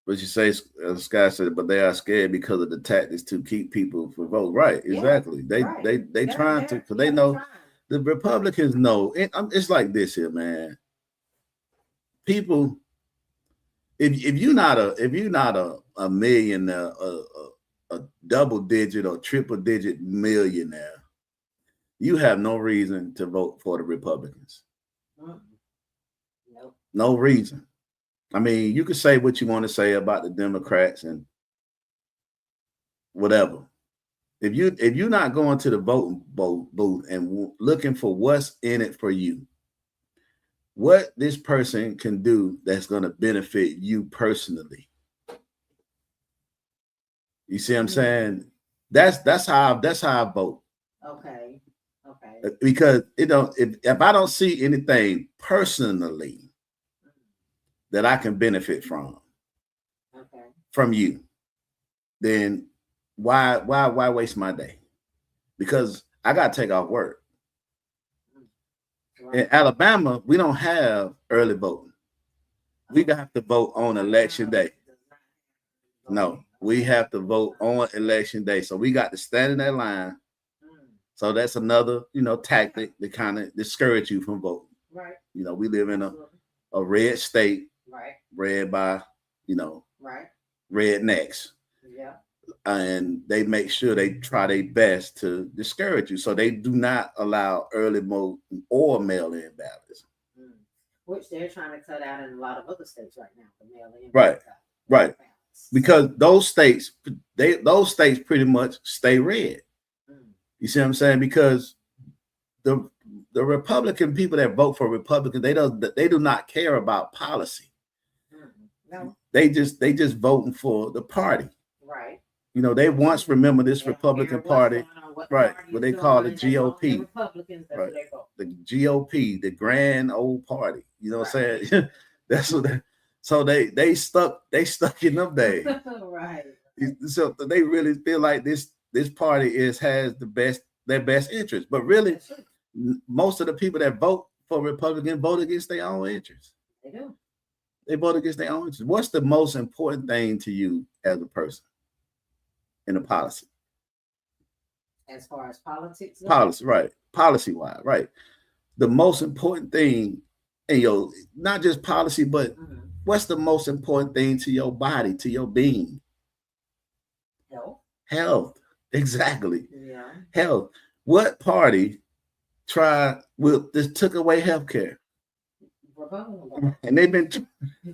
But you say, Sky said, but they are scared because of the tactics to keep people from vote. Right, Yeah, exactly. They right. they trying to, because they know the Republicans know. It's like this here, man. People, if you're not a millionaire, a double digit or triple digit millionaire, you have no reason to vote for the Republicans. Nope. No reason. I mean, you can say what you want to say about the Democrats and whatever. If you're not going to the voting booth and looking for what's in it for you, what this person can do that's going to benefit you personally. You see what I'm saying? That's how I vote. Okay. Because if I don't see anything personally that I can benefit from you, then why waste my day? Because I got to take off work. In Alabama, we don't have early voting. We have to vote on election day. No, we have to vote on election day. So we got to stand in that line. So that's another, tactic to kind of discourage you from voting. Right. We live in a red state, right, red by, right, rednecks. Yeah. And they make sure they try their best to discourage you. So they do not allow early vote or mail-in ballots. Which they're trying to cut out in a lot of other states right now, the mail-in. Right. Because those states pretty much stay red. You see what I'm saying? Because the Republican people that vote for Republicans, they do not care about policy. No. They just voting for the party. Right. They once remember this Republican Party, right? What they call the GOP. Republicans, that's right. What they vote. The GOP, the grand old party. You know what I'm saying? That's what. So they stuck in them days. Right. So they really feel like this party has their best interest, but really, most of the people that vote for Republican vote against their own interests. They do. They vote against their own interests. What's the most important thing to you as a person in a policy? As far as politics? Policy, right. Policy-wise, right. The most important thing in not just policy, but what's the most important thing to your body, to your being? Health. Exactly. Yeah. Health. What party took away health care? And they've been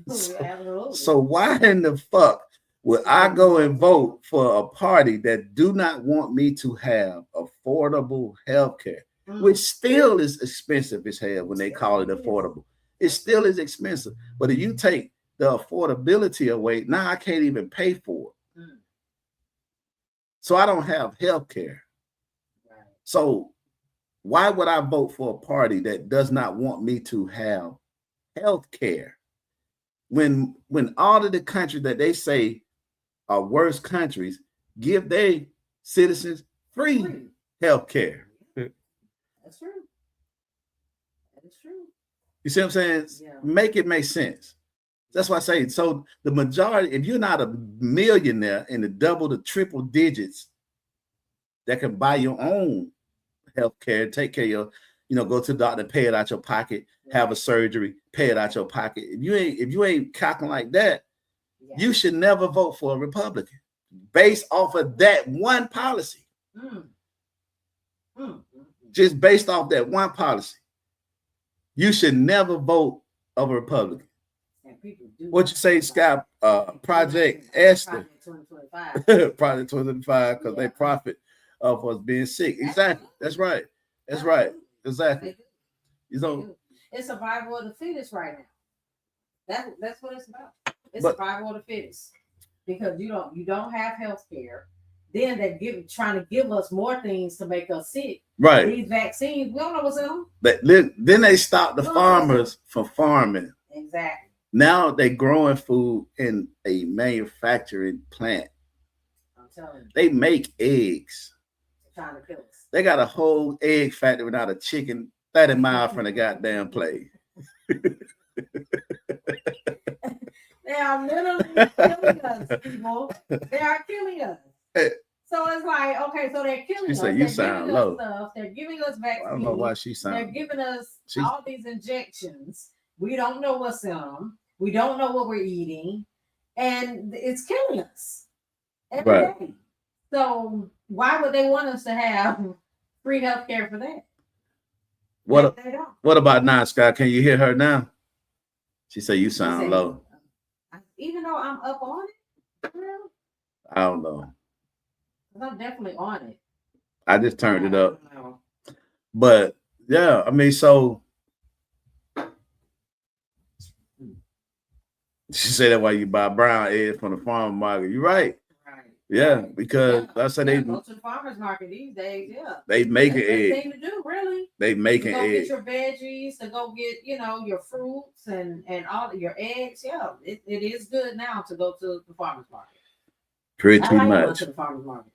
so why in the fuck would I go and vote for a party that do not want me to have affordable health care, which still is expensive as hell when they call it affordable. It still is expensive. But if you take the affordability away, now I can't even pay for it. So I don't have health care. Right. So why would I vote for a party that does not want me to have health care? When all of the countries that they say are worse countries give their citizens free health care. That's true. That is true. You see what I'm saying? Yeah. Make it make sense. That's why I say, so the majority, if you're not a millionaire in the double to triple digits that can buy your own health care, take care of your, go to the doctor, pay it out your pocket, have a surgery, pay it out your pocket. If you ain't calculating like that, you should never vote for a Republican based off of that one policy. Just based off that one policy. You should never vote of a Republican. What you say, Scott? Project Esther. Project 2025, because they profit of us being sick. Exactly. That's right. That's right. Exactly. It's survival of the fittest right now. That's what it's about. It's survival of the fittest. Because you don't have health care. Then they're trying to give us more things to make us sick. Right. These vaccines, we don't know what's in them. Then they stop the farmers from farming. Exactly. Now they're growing food in a manufacturing plant. I'm telling you. They make eggs. They're trying to kill us. They got a whole egg factory without a chicken 30 miles from the goddamn place. They are literally killing us, people. They are killing us. So it's like, okay, so they're killing us. Said, they're you sound low. Stuff. They're giving us vaccines. I don't know why she sounds. They're giving us all these injections. We don't know what's in them. We don't know what we're eating, and it's killing us every day. So why would they want us to have free health care for that? What about now, Scott? Can you hear her now? She said you sound low. Even though I'm up on it, I don't know. I'm definitely on it. I just turned it up. But yeah, I mean, so she said that why you buy brown eggs from the farm market. You're right. Yeah, because I said they go to the farmers market these days. Yeah, they making eggs. Thing to do, really. They making eggs. Get your veggies, to go get your fruits and all your eggs. Yeah, it is good now to go to the farmers market. Pretty much. To the farmers market.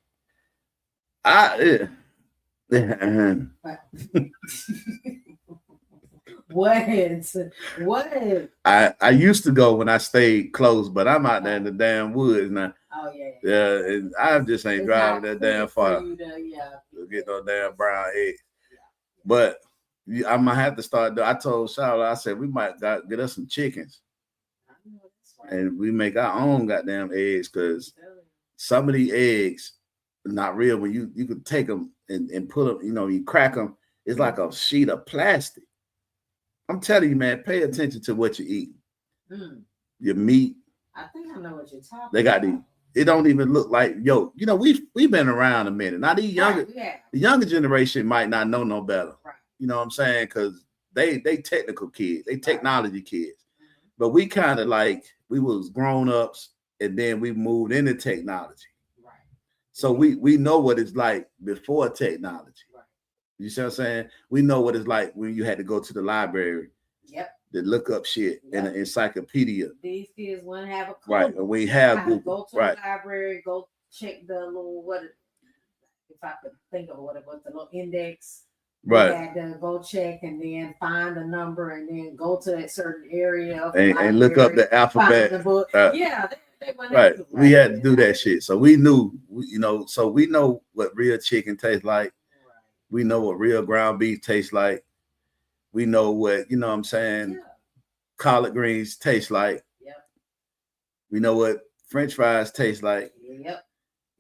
What? I used to go when I stayed close, but I'm out there in the damn woods now. Oh yeah. Yeah, and I just ain't driving that damn far to get no damn brown eggs. Yeah. But I'm gonna have to start. I told Charlotte, I said we might get us some chickens, and we make our own goddamn eggs because some of these eggs are not real. When you can take them and put them, you crack them. It's like a sheet of plastic. I'm telling you, man, pay attention to what you eat. Your meat. I think I know what you're talking about. They got these. It don't even look like we've been around a minute. Now these the younger generation might not know no better. Right. You know what I'm saying? Because they technical kids, they technology kids. But we kind of like we was grown ups and then we moved into technology. Right. So we know what it's like before technology. Right. You see what I'm saying? We know what it's like when you had to go to the library. Yep. To look up shit in an encyclopedia. These kids wouldn't have a clue. Right, and we have Google. Go to the library, go check the little if I could think of what it was, the little index. Right. You had to go check and then find the number and then go to that certain area and look up the alphabet. Find the book. Yeah, they right. We had to do that shit, so we knew, so we know what real chicken tastes like. Right. We know what real ground beef tastes like. We know what, what I'm saying, collard greens taste like. Yep. We know what French fries taste like. Yep.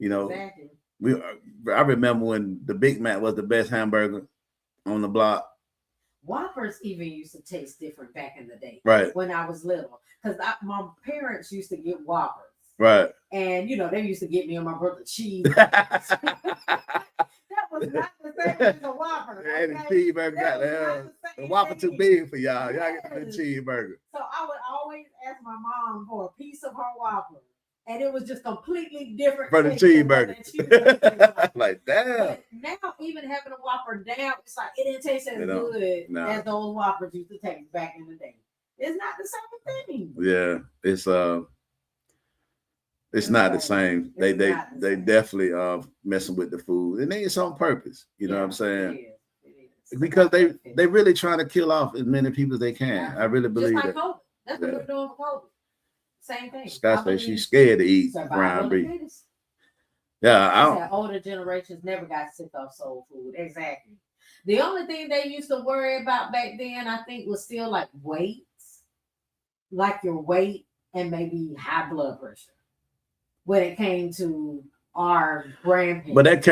Exactly. I remember when the Big Mac was the best hamburger on the block. Whoppers even used to taste different back in the day. Right. When I was little. Because my parents used to get Whoppers. Right. And, they used to get me and my brother cheese. Was not the same as a Whopper. Okay? And the cheeseburger got the Whopper too big for y'all. Y'all get the cheeseburger. So I would always ask my mom for a piece of her Whopper, and it was just completely different from the cheeseburger. Like damn. But now even having a Whopper down, it's like it didn't taste as good as those Whoppers used to taste back in the day. It's not the same thing. Yeah, it's not the same. They definitely messing with the food, and it's on purpose. You know what I'm saying? It is. Because they really trying to kill off as many people as they can. Yeah. I really believe that. COVID. That's what they're doing for COVID. Same thing. Scott said she's scared to eat ground beef. Yeah, older generations never got sick of soul food. Exactly. The only thing they used to worry about back then, I think, was still like weights, like your weight and maybe high blood pressure. When it came to our grandparents, but that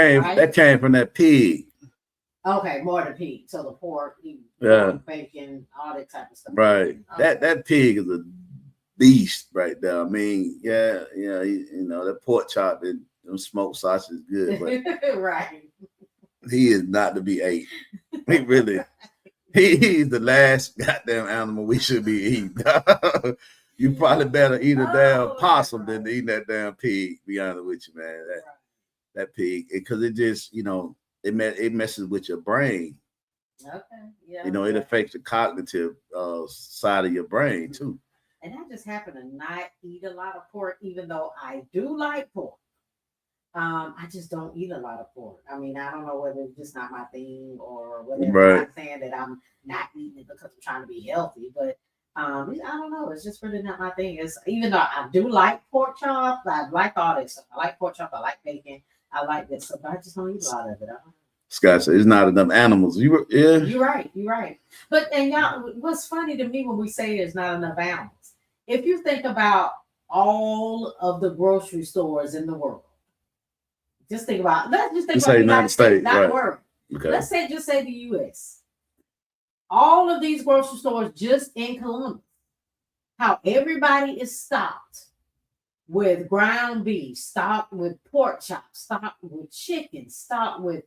came from that pig. Okay, more the pig, so the pork, bacon, all that type of stuff. Right, okay. That pig is a beast right there. I mean, that pork chop and them smoked sausage is good, but right, he is not to be ate. He really, he's the last goddamn animal we should be eating. You probably better eat a damn possum than eating that damn pig. Be honest with you, man. That pig, because it just, it messes with your brain. Okay. Yeah. It affects the cognitive side of your brain too. And I just happen to not eat a lot of pork, even though I do like pork. I just don't eat a lot of pork. I mean, I don't know whether it's just not my thing or whatever. I'm Right. not saying that I'm not eating it because I'm trying to be healthy, but I don't know. It's just really not my thing. It's even though I do like pork chop, I like all this stuff. I like pork chop. I like bacon. I like this stuff. But I just don't eat a lot of it. I don't Scott said, it's not enough animals. You were, yeah. You're right. You're right. But and y'all, what's funny to me when we say there's not enough animals, if you think about all of the grocery stores in the world, just think about. Let's just think Just about say the United United States, States, not right. the world. Okay. Let's say just say the U.S. All of these grocery stores just in Columbus, how everybody is stocked with ground beef, stocked with pork chops, stocked with chicken, stocked with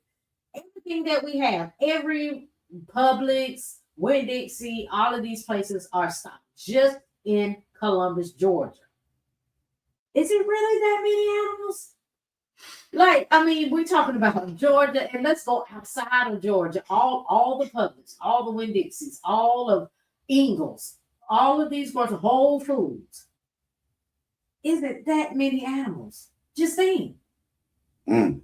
everything that we have. Every Publix, Winn Dixie, all of these places are stocked just in Columbus, Georgia. Is it really that many animals? Like, I mean, we're talking about Georgia, and let's go outside of Georgia. All the Publix, all the Winn Dixies, all of Ingles, all of these groceries, Whole Foods. Is it that many animals? Just saying. Mm.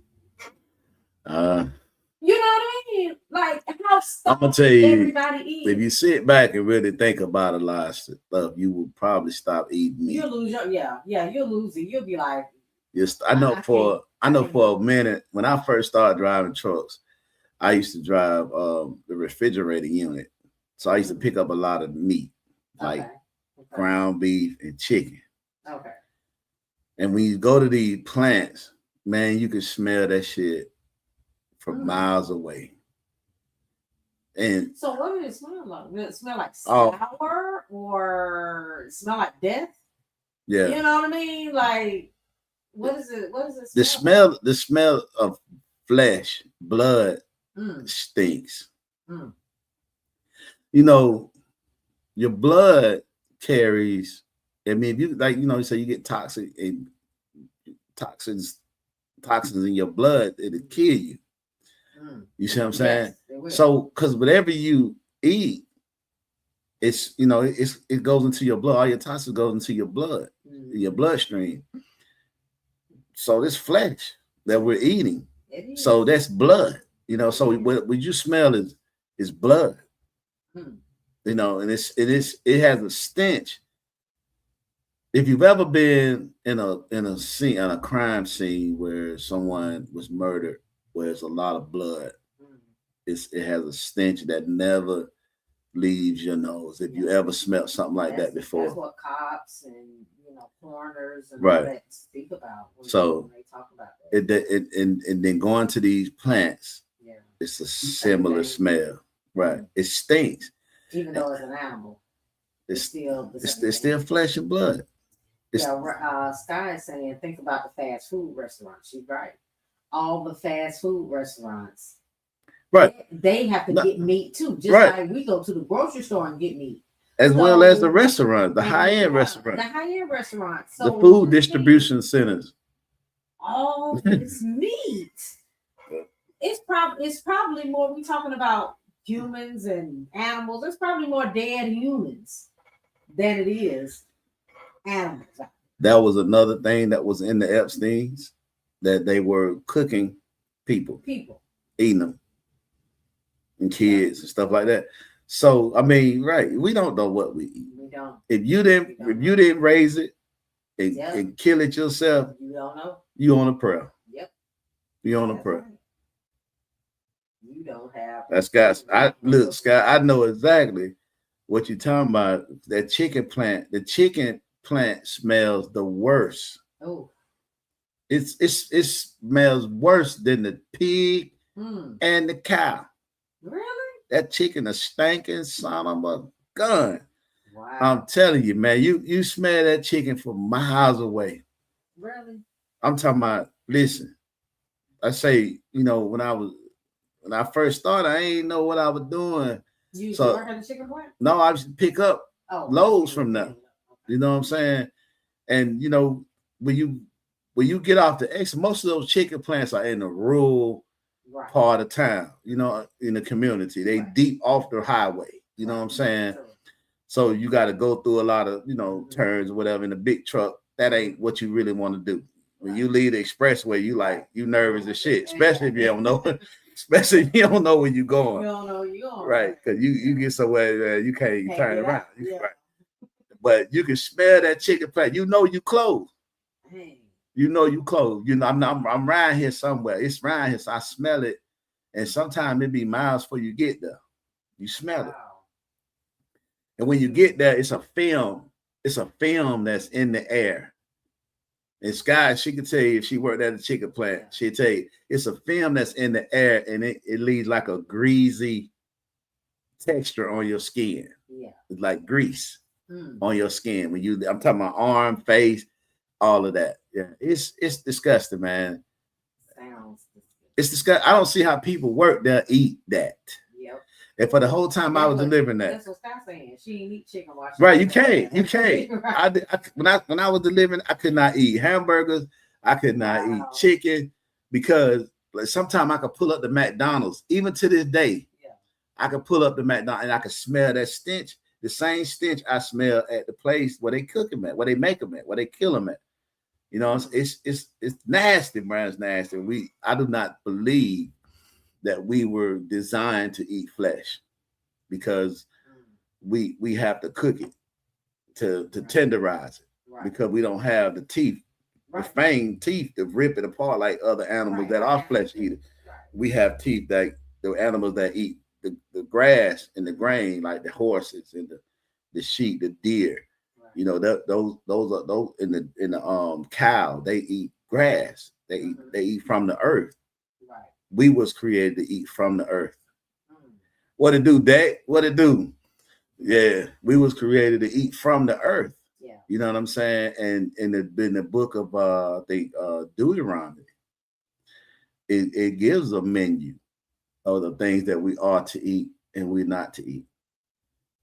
You know what I mean? Like how I'm stuff gonna tell you, everybody eats. if you sit back and really think about a lot of stuff, you will probably stop eating meat. You'll lose your you'll lose it. You'll be like, Just I know for a minute when I first started driving trucks, I used to drive the refrigerator unit. So I used to pick up a lot of meat, like ground beef and chicken. Okay. And when you go to these plants, man, you can smell that shit from miles away. And so what did it smell like? Did it smell like sour or smell like death? Yeah. You know what I mean? Like what is it? What is it? The smell of flesh, blood stinks. Mm. You know, your blood carries. I mean, if you like, you say you get toxins in your blood, it'll kill you. You see what I'm saying? Yes, so, because whatever you eat, it's it goes into your blood. All your toxins goes into your blood, your bloodstream. So this flesh that we're eating, so that's blood. So what you smell is blood. And it has a stench. If you've ever been in a crime scene where someone was murdered, where there's a lot of blood, it has a stench that never leaves your nose. If you ever smelled something like that before, that's what cops and coroners and right. all that speak about. When they talk about that. And then going to these plants, it's a similar smell, right? It stinks, even though it's an animal. It's still flesh and blood. Sky is saying, think about the fast food restaurants. She's right. All the fast food restaurants, right? They have to get meat too, just like we go to the grocery store and get meat, as well as the restaurant, the high-end restaurant, So the food distribution centers. All this meat. It's probably more. We're talking about humans and animals. There's probably more dead humans than it is animals. That was another thing that was in the Epsteins, that they were cooking people, eating them, and kids and stuff like that. So I mean, right? We don't know what we eat. We don't. If you didn't raise it and kill it yourself, you don't know. You on a prayer. Yep. You on a prayer. Right. You don't have. That's guys. Scott. I know exactly what you're talking about. That chicken plant. The chicken plant smells the worst. Oh. It smells worse than the pig and the cow. Really? That chicken is stinking son of a gun. Wow. I'm telling you, man, you smell that chicken from miles away. Really? I'm talking about, listen, I say, when I first started, I ain't know what I was doing. You used to work at the chicken plant? No, I just pick up loads from them. You know what I'm saying? And when you get off the exit, most of those chicken plants are in the rural part of town, in the community. They deep off the highway. You know what I'm saying? So you got to go through a lot of, turns or whatever in a big truck. That ain't what you really want to do. When you leave the expressway, you nervous as shit, especially if you don't know, especially if you don't know where you're going. You don't know where you're going. Right, because you get somewhere you can't turn around. Yeah. Right. But you can smell that chicken plate. You know you close. Hey. You know you close. You know I'm around here somewhere. It's around here, so I smell it. And sometimes it be miles before you get there. You smell it. And when you get there, it's a film. It's a film that's in the air. And Sky, she can tell you if she worked at a chicken plant, she'll tell you it's a film that's in the air and it leaves like a greasy texture on your skin. Yeah. It's like grease on your skin. I'm talking about arm, face, all of that. Yeah, it's disgusting, man. Sounds disgusting. It's disgusting. I don't see how people work there eat that. Yep. And for the whole time I was delivering that. That's what Scott's saying. She ain't eat chicken while she right, you can't. Right. When I was delivering, I could not eat hamburgers. I could not eat chicken because sometimes I could pull up the McDonald's. Even to this day, I could pull up the McDonald's and I could smell that stench. The same stench I smell at the place where they cook them at, where they make them at, where they kill them at. You know, it's nasty, man. It's nasty. I do not believe that we were designed to eat flesh because we have to cook it to tenderize it because we don't have the teeth, the fang teeth to rip it apart like other animals that are flesh eaters. We have teeth that the animals that eat the grass and the grain, like the horses and the sheep, the deer. You know, those are in the cow, they eat grass. They eat from the earth. Right. We was created to eat from the earth. What it do, Dad? What it do? Yeah, we was created to eat from the earth. Yeah. You know what I'm saying? And in the book of Deuteronomy, it gives a menu of the things that we are to eat and we're not to eat.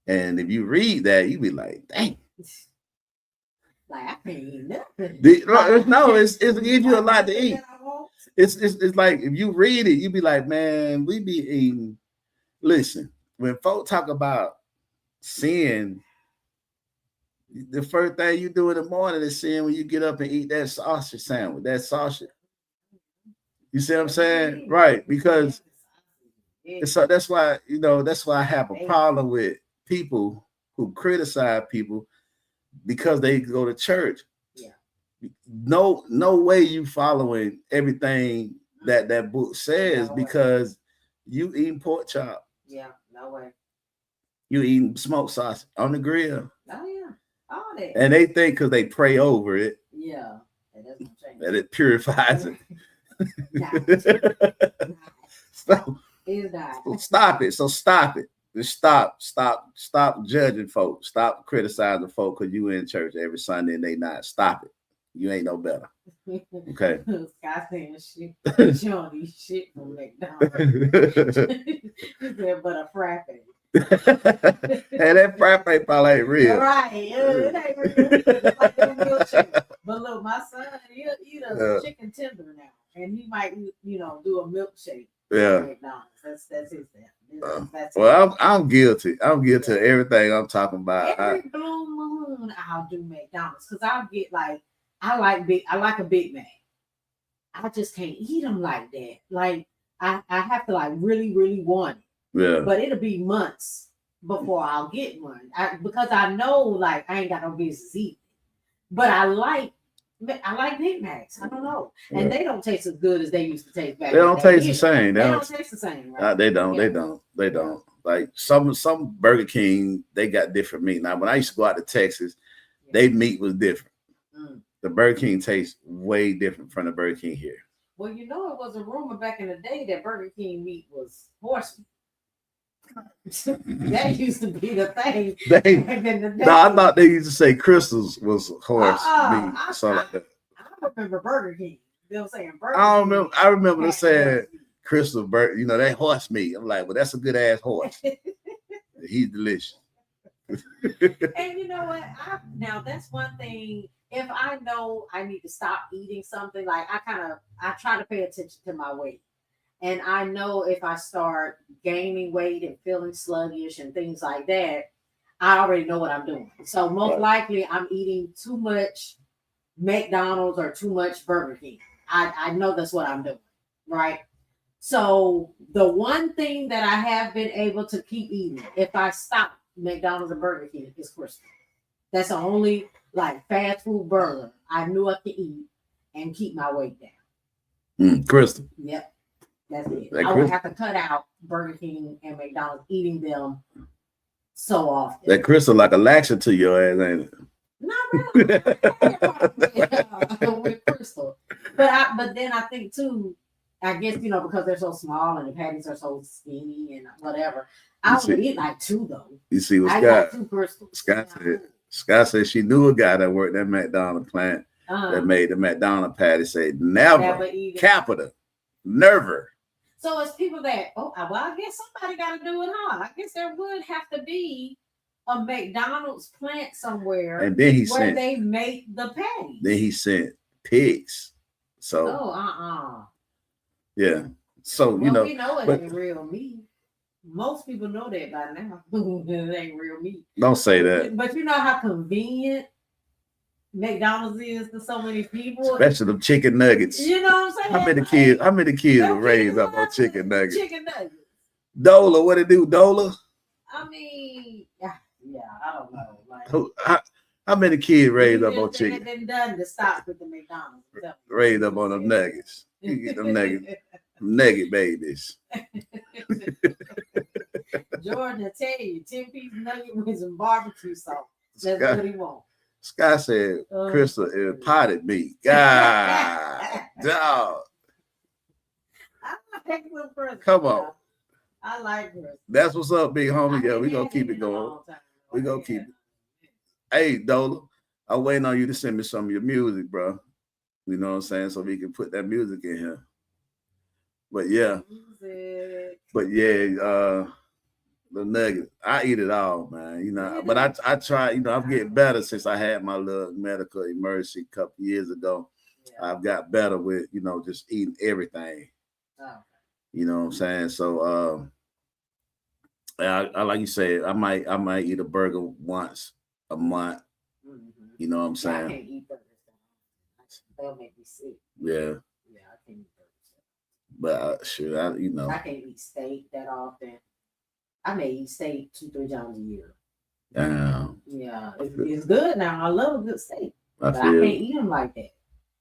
And if you read that, you be like, dang. Like I can't eat nothing. No, it gives you a lot to eat. It's like if you read it, you be like, man, we be eating. Listen, when folk talk about sin, the first thing you do in the morning is sin when you get up and eat that sausage sandwich, that sausage. You see what I'm saying? Right, because so that's why I have a problem with people who criticize people because they go to church. Yeah. No way you following everything that book says because you eating pork chop. Yeah, no way. You eating smoked sausage on the grill. Oh yeah, all that. And they think because they pray over it. Yeah, that it purifies it. So stop it. So stop it. Just stop judging folks. Stop criticizing folks because you in church every Sunday and they not. Stop it. You ain't no better. Okay. Scott saying shit. You don't eat shit from McDonald's. He said, but a frappe. Hey, that frappe probably ain't real. Right. It ain't real. Like them milkshake. But look, my son, he'll eat a chicken tender now. And he might, do a milkshake. Yeah. McDonald's. That's his thing. Well, I'm guilty. I'm guilty of everything I'm talking about. Every blue moon, I'll do McDonald's because I'll get I like a Big Mac. I just can't eat them like that. Like I have to really, really want it. Yeah. But it'll be months before I'll get one. Because I know I ain't got no business eating. But I like Big Macs. I don't know. And they don't taste as good as they used to taste back then. They don't taste the same. They don't taste the same. Right? They don't. Like some Burger King, they got different meat. Now, when I used to go out to Texas, their meat was different. The Burger King tastes way different from the Burger King here. Well, it was a rumor back in the day that Burger King meat was horse meat. That used to be the thing. I thought they used to say Crystals was horse meat. Something like that. I remember Burger King. They were saying Burger King. I remember them saying Crystal Burger. That horse meat. I'm like, well, that's a good ass horse. He's delicious. And you know what? Now that's one thing. If I know I need to stop eating something, I try to pay attention to my weight. And I know if I start gaining weight and feeling sluggish and things like that, I already know what I'm doing. So most likely I'm eating too much McDonald's or too much Burger King. I know that's what I'm doing, right? So the one thing that I have been able to keep eating, if I stop McDonald's and Burger King, is Crystal. That's the only like fast food burger I knew I could eat and keep my weight down. Crystal. Yep, that's it. That I would Crystal- have to cut out Burger King and McDonald's, eating them so often. That Crystal like a laxer to your ass, ain't it? Not really. With Crystal, but then I think too. I guess because they're so small and the patties are so skinny and whatever. I would eat like 2 though. You see what I Scott? got 2 Crystals. Scott said she knew a guy that worked at McDonald's plant that made the McDonald's patty. Said never eat it. capital, never. So it's people that I guess somebody got to do it, huh? I guess there would have to be a McDonald's plant somewhere, And then where they make the patties. Then he sent pigs. So yeah. So we know it ain't real meat. Most people know that by now. It ain't real meat. Don't say that. But you know how convenient McDonald's is to so many people, Especially them chicken nuggets. You know what I'm saying? How many kids were raised up on chicken nuggets? Chicken nuggets. Dola, what it do, Dola? I mean, yeah, I don't know. Like, how many kids raised up on chicken? It's been done to stop with the McDonald's. Raised up on them nuggets. You get them nugget babies. Jordan, I tell you, 10-piece nugget with some barbecue sauce. That's what he wants. Scott said, Crystal is potted meat. God, dog. I like Crystal. Come on. I like Crystal. That's what's up, big homie. Yeah, we gonna keep it going. We gonna keep it. Hey, Dola, I'm waiting on you to send me some of your music, bro. You know what I'm saying? So we can put that music in here. But yeah. The nugget, I eat it all, man. But I try, I'm getting better since I had my little medical emergency a couple years ago. Yeah. I've got better with, just eating everything. Oh. You know what I'm saying? So I like you said, I might eat a burger once a month. Mm-hmm. You know what I'm saying? I can't eat burgers. They'll make me sick. Yeah. Yeah, I can't eat burgers. But sure, I can't eat steak that often. I may eat steak 2-3 times a year. Damn. Yeah, it's good now. I love a good steak. But I can't eat them like that.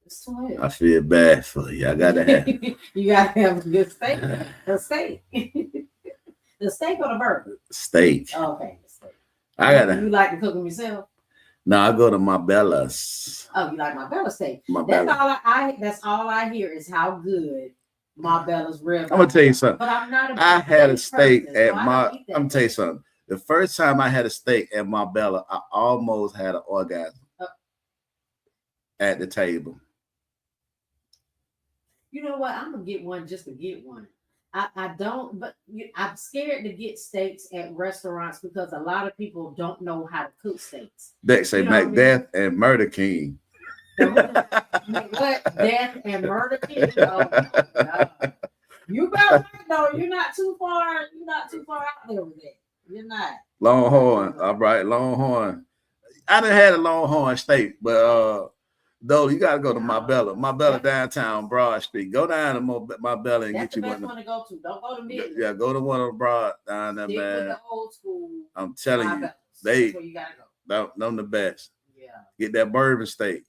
It's too much. I feel bad for you. I gotta have. You gotta have a good steak. The steak. The steak or the burger? Steak. Okay, the steak. You like to cook them yourself? No, I go to Marbella's. Oh, you like Marbella's steak? Marbella. That's all I hear is how good Marbella's rib. I'm gonna tell you something. But I'm not. I had a steak at I'm gonna tell you something. The first time I had a steak at Marbella, I almost had an orgasm at the table. You know what? I'm gonna get one just to get one. I don't, but I'm scared to get steaks at restaurants because a lot of people don't know how to cook steaks. They say Macbeth and Murder King. What? Death and Murder King? Oh, no. You better know you're not too far. You're not too far out there with it. You're not. Longhorn. All right, Longhorn. I done had a Longhorn steak, but though you gotta go to Marbella downtown Broad Street. Go down to Marbella and That's get you one. That's the best one to go to. Don't go to Midland. Yeah, go to one of Broad down there, Stick man. with the old school. I'm telling you, That's where you gotta go. Them the best. Yeah. Get that bourbon steak.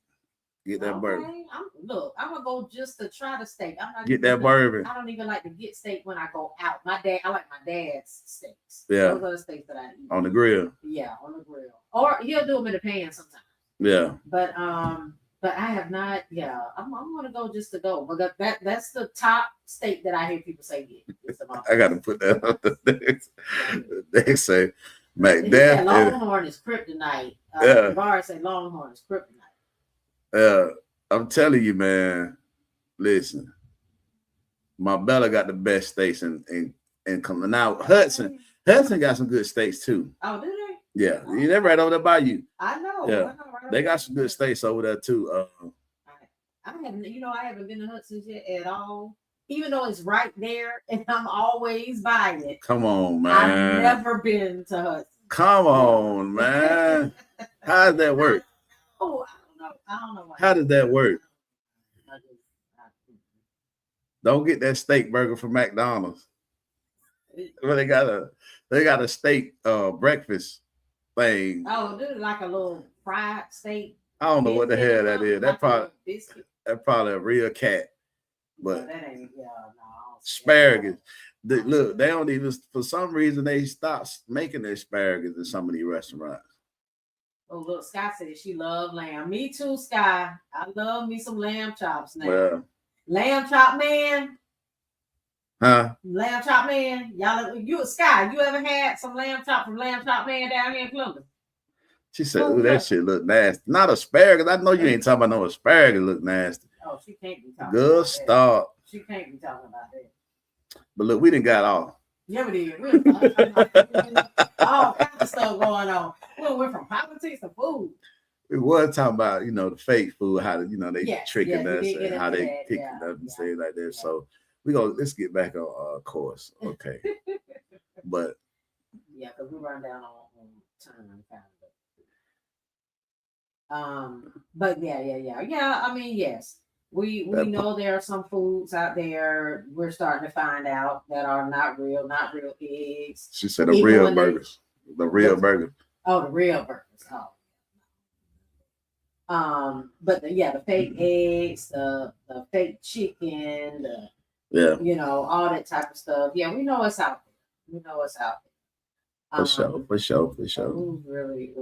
Get that bourbon. I'm gonna go just to try the steak. I'm not get that bourbon. I don't even like to get steak when I go out. I like my dad's steaks. Yeah. Those are the steaks that I eat. On the grill. Yeah, on the grill. Or he'll do them in the pan sometimes. Yeah. But I have not. Yeah, I'm gonna go just to go. But that's the top steak that I hear people say get. I gotta put that on the next. They say Macbeth. Longhorn is kryptonite. Bar say Longhorn is kryptonite. I'm telling you, man. Listen, Marbella got the best steaks and coming out. Hudson got some good steaks too. Oh, do they? Yeah, they're right over there by you. I know. Yeah, they got some good steaks over there too. I haven't been to Hudson's yet at all. Even though it's right there, and I'm always by it. Come on, man. I've never been to Hudson. Come on, man. How does that work? Oh, I don't know. I don't know why. How does that work? I Don't get that steak burger from McDonald's. Well, they got a steak breakfast thing. Oh, this is like a little fried steak. I don't know what the hell that is. Like That's probably a real cat. But no, that ain't. Yeah, no. Asparagus. Look, they don't even. For some reason, they stopped making the asparagus in some of these restaurants. Oh, look, Sky said she loved lamb. Me too, Sky. I love me some lamb chops now. Well, Lamb chop man. huh? Lamb chop man. Y'all, you Sky, you ever had some lamb chop from Lamb Chop Man down here in Columbus? She said, "Ooh, that shit look nasty." Not asparagus. I know you ain't talking about no asparagus. Look nasty. Oh, she can't be talking. Good about start. That. She can't be talking about that. But look, we didn't got off. Yeah, we did. All kinds of stuff going on. We went from politics to food. We was talking about, the fake food, how they tricking us and how they that. picking up and say like that. So let's get back on course. Okay. But yeah, because we run down on time kind of. But yeah. I mean, yes. We know there are some foods out there we're starting to find out that are not real eggs. She said the real burgers. The real burger. Oh, the real burgers. But the fake eggs, the fake chicken, all that type of stuff. Yeah, we know it's out there. For sure. Who's really?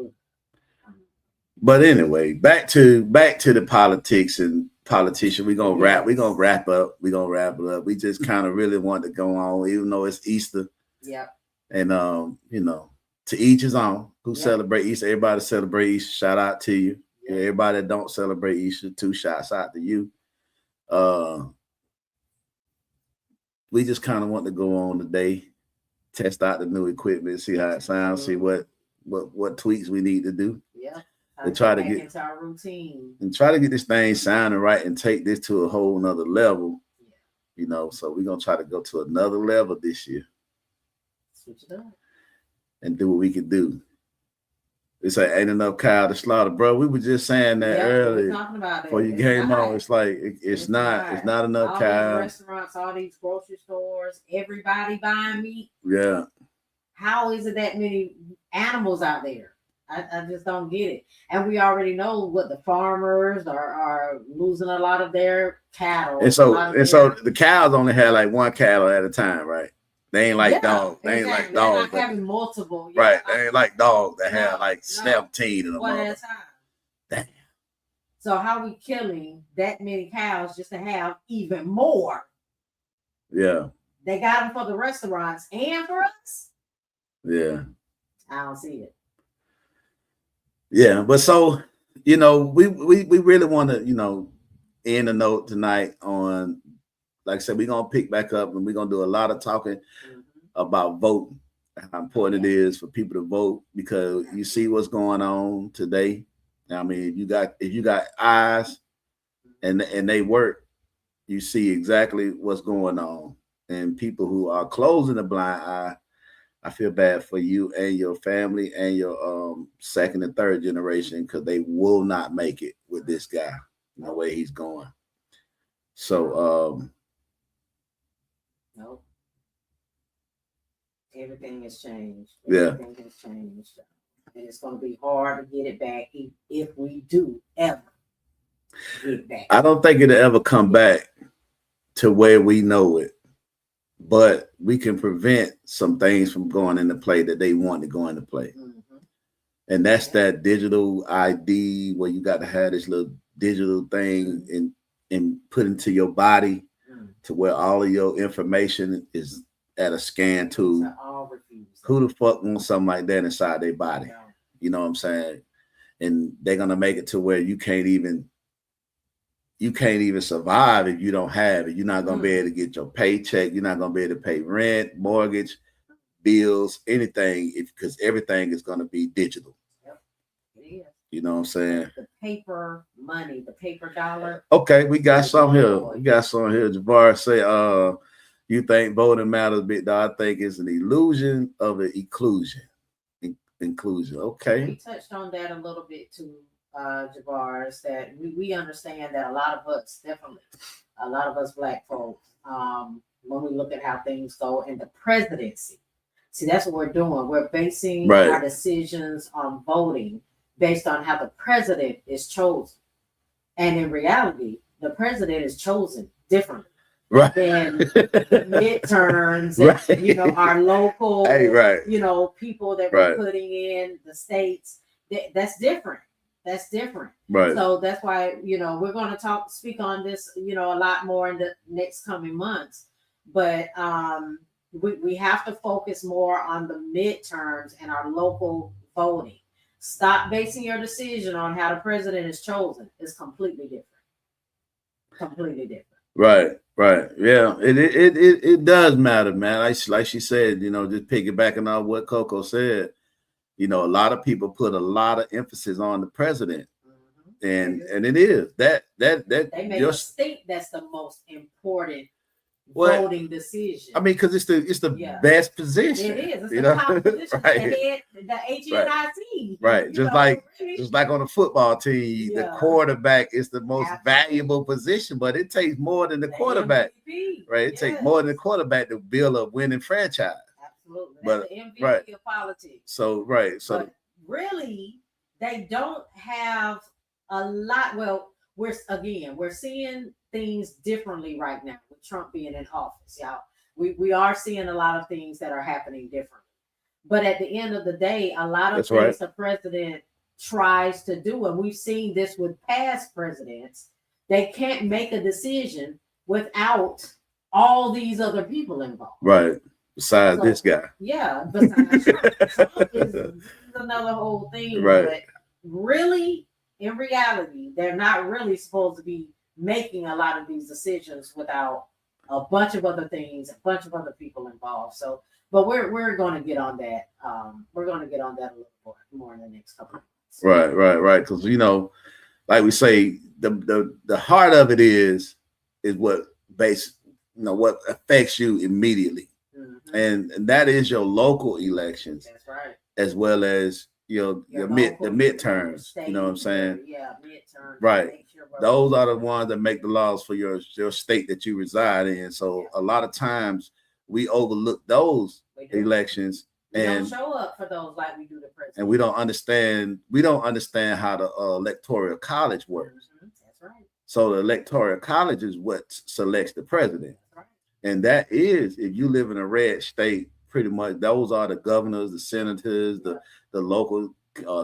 But anyway, back to the politics and politician. We're gonna wrap it up. We just kind of really want to go on, even though it's Easter. Yeah. And to each his own. Who celebrate Easter? Everybody celebrate Easter. Shout out to you. Yeah. Everybody that don't celebrate Easter, 2 shots out to you. We just kind of want to go on today, test out the new equipment, see how it sounds, see what tweaks we need to do. Yeah. And try to get into our routine. And try to get this thing sounding right and take this to a whole nother level. Yeah. So we're gonna try to go to another level this year. Switch it up. And do what we can do. It's like ain't enough cow to slaughter, bro. We were just saying that earlier. Talking about before you came on. It's like it's not enough all cow. These restaurants, all these grocery stores, everybody buying meat. Yeah. How is it that many animals out there? I just don't get it. And we already know what the farmers are losing a lot of their cattle. And so the cows only had like one cattle at a time, right? They ain't like dogs. They ain't like dogs. They're not having multiple. Right. They ain't like dogs that have like 17 of them. One at a time. Damn. So how are we killing that many cows just to have even more? Yeah. They got them for the restaurants and for us? Yeah. I don't see it. Yeah, but so we really want to end a note tonight on, like I said, we're gonna pick back up and we're gonna do a lot of talking about voting, how important it is for people to vote, because you see what's going on today. I mean, if you got eyes and they work, you see exactly what's going on. And people who are closing a blind eye, I feel bad for you and your family and your second and third generation, because they will not make it with this guy the way he's going. So no. Everything has changed. Everything has changed. And it's going to be hard to get it back if we do ever get it back. I don't think it'll ever come back to where we know it. But we can prevent some things from going into play that they want to go into play. Mm-hmm. And that's that digital ID where you got to have this little digital thing and put into your body to where all of your information is at a scan tool. Who the fuck wants something like that inside their body? Yeah. You know what I'm saying? And they're going to make it to where you can't even survive if you don't have it. You're not going to be able to get your paycheck. You're not going to be able to pay rent, mortgage, bills, anything, because everything is going to be digital. Yep, it is. You know what I'm saying? The paper money, the paper dollar. Okay, we got some here. Jabbar say, you think voting matters, big dog? I think it's an illusion of an inclusion. Okay. We touched on that a little bit too. Jabbar, is that we understand that a lot of us, definitely, a lot of us black folks, when we look at how things go in the presidency, see, that's what we're doing. We're basing Right. our decisions on voting based on how the president is chosen. And in reality, the president is chosen differently Right. than midterms and, Right. you know, our local, Hey, right. you know, people that Right. we're putting in the states. That's different. That's different. Right. So that's why, you know, we're going to speak on this, you know, a lot more in the next coming months. But we have to focus more on the midterms and our local voting. Stop basing your decision on how the president is chosen. It's completely different. Completely different. Right. Right. Yeah. It does matter, man. Like she said, you know, just piggybacking on what Coco said, you know, a lot of people put a lot of emphasis on the president. And it is that they make us think that's the most important voting decision. I mean, because it's the best position. It is. It's the top position. Right. The HNIC. Right. Just like on the football team, the quarterback is the most valuable position, but it takes more than the quarterback. MVP. Right. It takes more than the quarterback to build a winning franchise. Absolutely. That's the MVP of politics. So but really, they don't have a lot. Well, we're seeing things differently right now with Trump being in office, y'all. We are seeing a lot of things that are happening differently. But at the end of the day, a lot of things the president tries to do, and we've seen this with past presidents, they can't make a decision without all these other people involved. Right. Besides this guy. Yeah. Besides Trump is another whole thing. Right. But really, in reality, they're not really supposed to be making a lot of these decisions without a bunch of other things, a bunch of other people involved. So, but we're going to get on that. We're going to get on that a little more in the next couple of months. Right. Because, you know, like we say, the heart of it is what what affects you immediately. Mm-hmm. And that is your local elections. That's right. As well as the midterms. You know what I'm saying? Yeah, midterms. Right. Those are the ones that make the laws for your state that you reside in. So a lot of times we overlook those elections. We don't show up for those like we do the president. And we don't understand how the electoral college works. Mm-hmm. That's right. So the electoral college is what selects the president. That's right. And that is, if you live in a red state, pretty much those are the governors, the senators, the local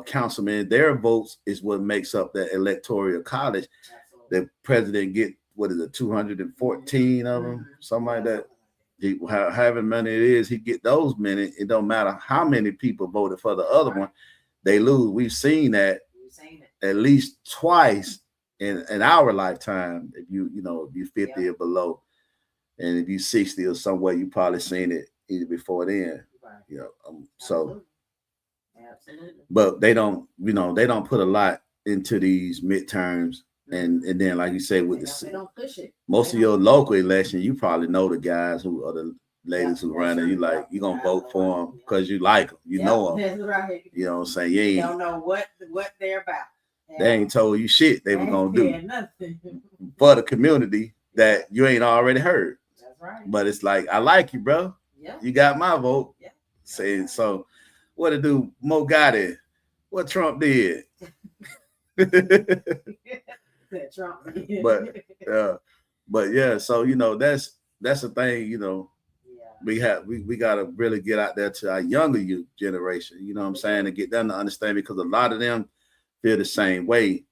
councilmen. Their votes is what makes up the electoral college. Absolutely. The president get 214 of them, something like that. However many it is, he get those many. It don't matter how many people voted for the other one, they lose. We've seen that at least twice in our lifetime. If you're 50 or below, and if you're 60 or somewhere, you probably seen it either before then. Right. So. Absolutely. But they don't put a lot into these midterms, and then like you say with they don't push it. Most of your local election, you probably know the guys who are the ladies who run it. You're gonna vote for them because you like them, know them. That's right. You know what I'm saying? You don't know what they're about. They ain't told you shit they were gonna do for the community that you ain't already heard. That's right. But it's like, I like you, bro. Yeah. You got my vote. Yeah. Saying so. What to do? Mo got it. What Trump did. Trump. But yeah. So that's the thing. Yeah. We gotta really get out there to our younger youth generation. You know what I'm saying, to get them to understand, because a lot of them feel the same way.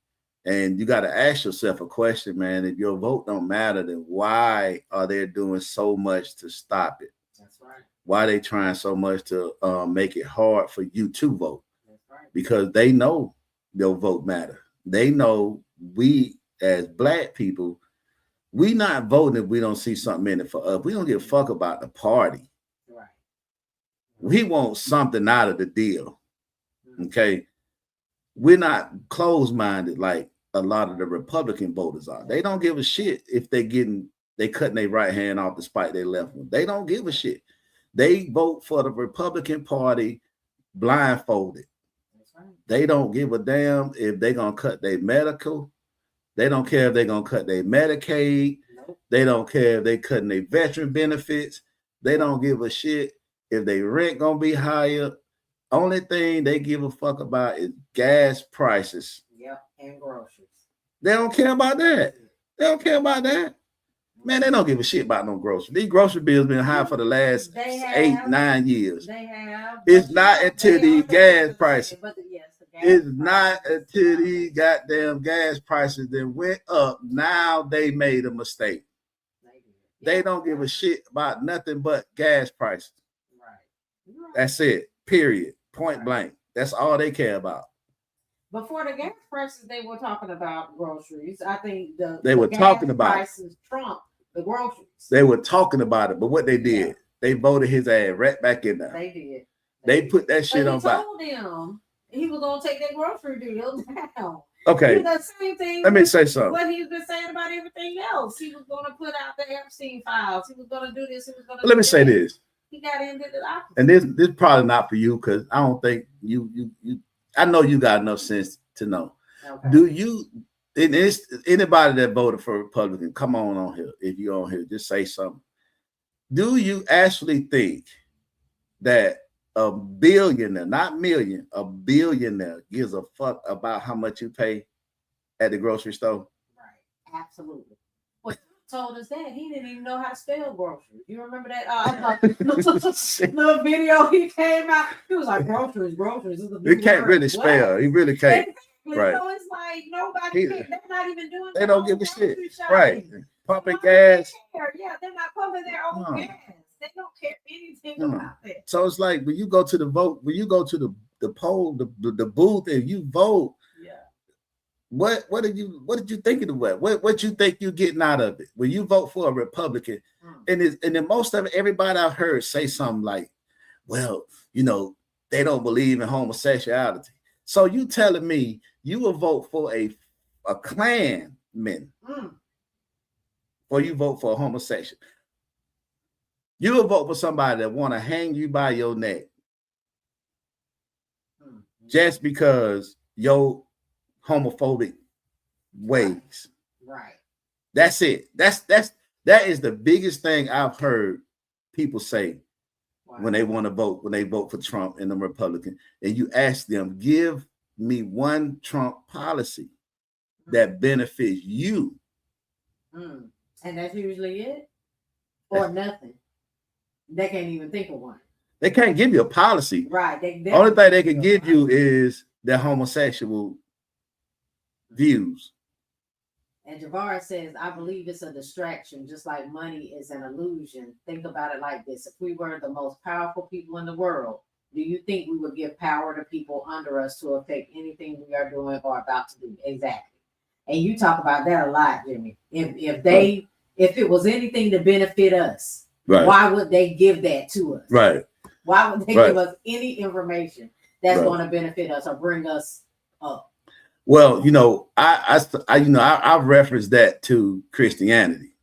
And you got to ask yourself a question, man. If your vote don't matter, then why are they doing so much to stop it? That's right. Why are they trying so much to make it hard for you to vote? That's right. Because they know their vote matter. They know we as Black people, we not voting if we don't see something in it for us. We don't give a fuck about the party. Right. We want something out of the deal. Okay. We're not closed-minded like a lot of the Republican voters are. They don't give a shit if they cutting their right hand off despite their left one. They don't give a shit. They vote for the Republican Party blindfolded. They don't give a damn if they're gonna cut their medical. They don't care if they're gonna cut their Medicaid. Nope. They don't care if they cutting their veteran benefits. They don't give a shit if they rent gonna be higher. Only thing they give a fuck about is gas prices. Yep, and groceries. They don't care about that. They don't care about that. Man, they don't give a shit about no groceries. These grocery bills been high for the last 8-9 years. They have. It's not until these gas prices. Yes, it's not until these goddamn gas prices that went up. Now they made a mistake. They don't give a shit about nothing but gas prices. Right. That's it. Period. Point blank. That's all they care about. Before the gas prices, they were talking about groceries. I think they were talking about prices trump the groceries. They were talking about it, but what they did, they voted his ass right back in there. They did. They put that shit on fire. He told him he was gonna take that grocery deal down. Okay. The same thing. Let me say something. What he's been saying about everything else. He was gonna put out the Epstein files. He was gonna do this. He was gonna. Let me say this. He got into the opposite. And this probably not for you because I don't think you. I know you got enough sense to know. Okay. Do you? And it's anybody that voted for Republican, come on here. If you're on here, just say something. Do you actually think that a billionaire, not million, a billionaire gives a fuck about how much you pay at the grocery store? Right. Absolutely. Well, he told us that he didn't even know how to spell groceries. You remember that little video he came out? He was like, groceries. He can't really spell. He really can't. Right. So it's like nobody. They're not even doing. They don't give a shit. Right. Pumping gas. Yeah, they're not pumping their own gas. They don't care anything about that. So it's like when you go to the vote, when you go to the poll, the booth, and you vote. Yeah. What did you think of the what you think you're getting out of it when you vote for a Republican? And then most of it, everybody I've heard say something like, well, they don't believe in homosexuality. So you telling me you will vote for a Klanman, or you vote for a homosexual? You will vote for somebody that want to hang you by your neck just because your homophobic ways. Right. That's it. That is the biggest thing I've heard people say when they want to vote, when they vote for Trump and the Republican. And you ask them, give me one Trump policy that benefits you. And that's usually it? Or nothing. They can't even think of one. They can't give you a policy. Right. The only thing they can give you is their homosexual views. And Javaris says, I believe it's a distraction, just like money is an illusion. Think about it like this. If we were the most powerful people in the world, do you think we would give power to people under us to affect anything we are doing or about to do? Exactly. And you talk about that a lot, Jimmy. If it was anything to benefit us, right, why would they give that to us? Right. Why would they give us any information that's going to benefit us or bring us up? Well, I referenced that to Christianity.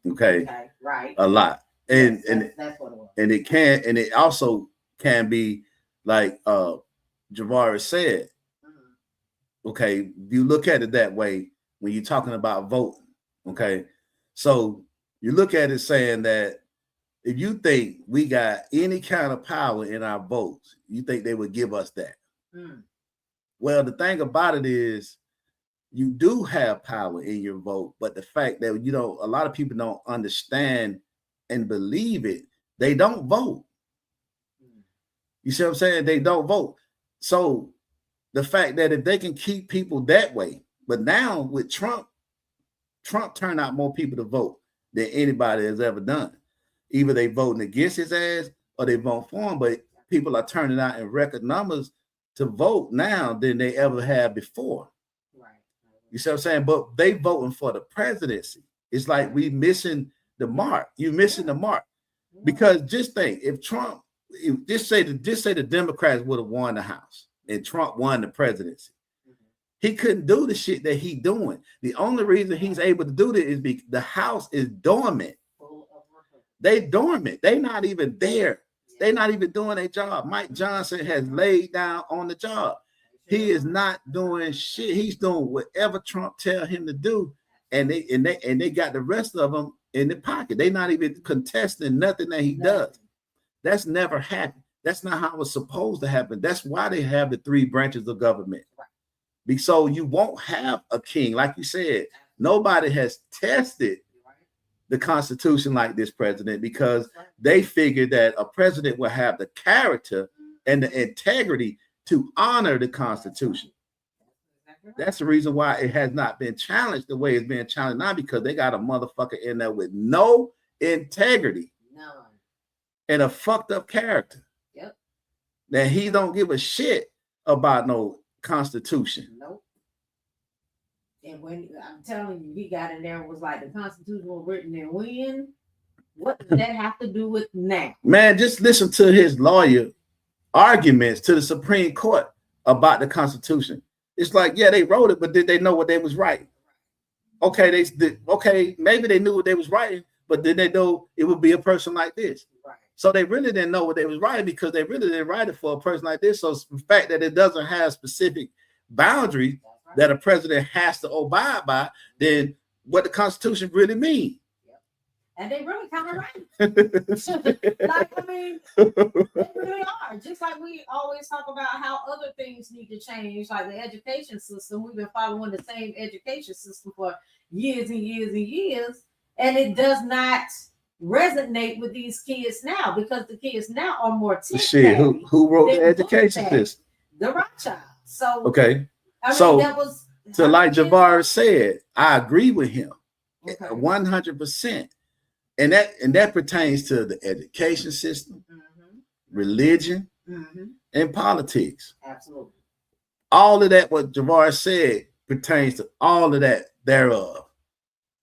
Okay. Right. A lot. And that's what it was. And it also can be like Javaris said. Okay, you look at it that way when you're talking about voting. Okay. So you look at it saying that if you think we got any kind of power in our votes, you think they would give us that. Well, the thing about it is you do have power in your vote, but the fact that a lot of people don't understand and believe it, they don't vote. You see what I'm saying? They don't vote. So the fact that if they can keep people that way, but now with Trump turned out more people to vote than anybody has ever done. Either they voting against his ass or they vote for him, but people are turning out in record numbers to vote now than they ever had before. Right. You see what I'm saying? But they voting for the presidency. It's like we missing the mark. You missing the mark. Because just think, just say the Democrats would have won the House and Trump won the presidency. He couldn't do the shit that he doing. The only reason he's able to do this is because the House is dormant. They dormant. They not even there. They're not even doing their job. Mike Johnson has laid down on the job. He is not doing shit. He's doing whatever Trump tell him to do, and they got the rest of them in the pocket. They not even contesting nothing that he does. That's never happened. That's not how it's supposed to happen. That's why they have the three branches of government. So you won't have a king, like you said. Nobody has tested the Constitution like this president, because they figured that a president will have the character and the integrity to honor the Constitution. That's the reason why it has not been challenged the way it's being challenged now, because they got a motherfucker in there with no integrity and a fucked up character. Yep. That he don't give a shit about no Constitution. Nope. And when I'm telling you, he got in there and was like, the Constitution was written in when? What does that have to do with now? Man, just listen to his lawyer arguments to the Supreme Court about the Constitution. It's like, yeah, they wrote it, but did they know what they was writing? Okay, maybe they knew what they was writing, but did they know it would be a person like this? Right. So they really didn't know what they was writing, because they really didn't write it for a person like this. So the fact that it doesn't have specific boundaries that a president has to abide by, then what the Constitution really means. And they really kind of right. Like, I mean, they really are. Just like we always talk about how other things need to change, like the education system. We've been following the same education system for years and years and years, and it does not resonate with these kids now, because the kids now are more shit. Who wrote the education system? The Rothschilds. So okay. I mean, so that was so like Javar said, I agree with him 100%. And that pertains to the education system, religion, and politics. Absolutely. All of that, what Javar said, pertains to all of that thereof.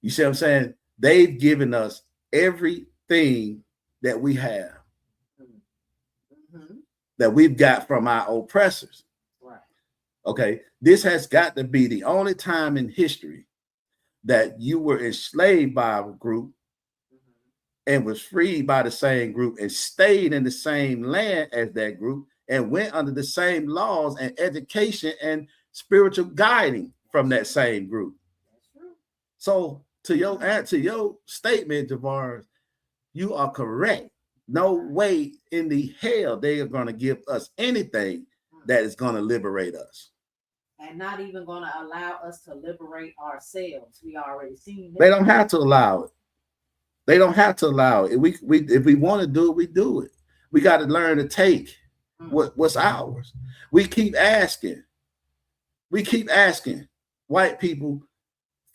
You see what I'm saying? They've given us everything that we have, that we've got from our oppressors. Right. Okay, this has got to be the only time in history that you were enslaved by a group and was freed by the same group and stayed in the same land as that group and went under the same laws and education and spiritual guiding from that same group. So to your statement, Javar, you are correct. No way in the hell they are going to give us anything that is going to liberate us. And not even going to allow us to liberate ourselves. We already seen that. They don't have to allow it. They don't have to allow it. If we want to do it, we do it. We got to learn to take what's ours. We keep asking white people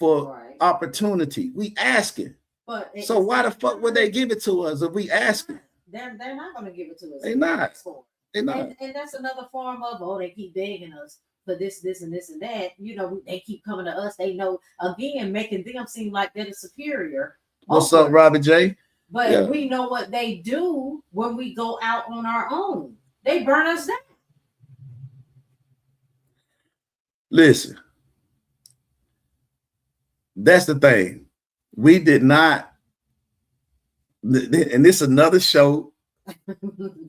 for opportunity. We asking. But so why the fuck would they give it to us if we asking? They're not going to give it to us. They're not. And that's another form of, they keep begging us for this, and this, and that. You know, they keep coming to us. They know, again, making them seem like they're superior. What's up, Robbie J? But we know what they do when we go out on our own. They burn us down. Listen, that's the thing. We did not, and this is another show.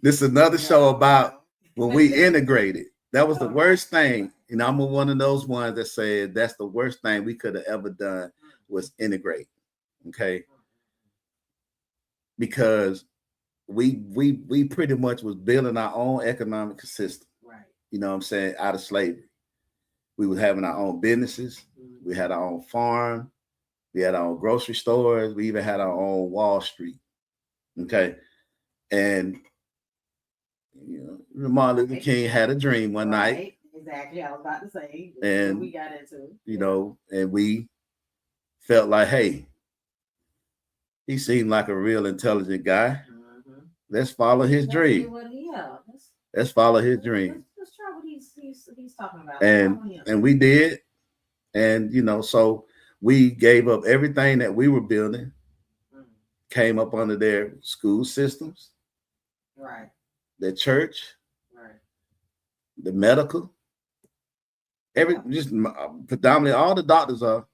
This is another show about when we integrated. That was the worst thing. And I'm one of those ones that said that's the worst thing we could have ever done was integrate. Okay, because we pretty much was building our own economic system, right? You know what I'm saying, out of slavery. We was having our own businesses. We had our own farm. We had our own grocery stores. We even had our own Wall Street. Okay, and Martin Luther King had a dream one night. Exactly, I was about to say. And we got into, and we felt like, hey, he seemed like a real intelligent guy. Let's follow his dream. Let's follow his dream. Let's try what he's talking about. And we did. And, so we gave up everything that we were building, came up under their school systems, right? The church, right? The medical, just predominantly all the doctors are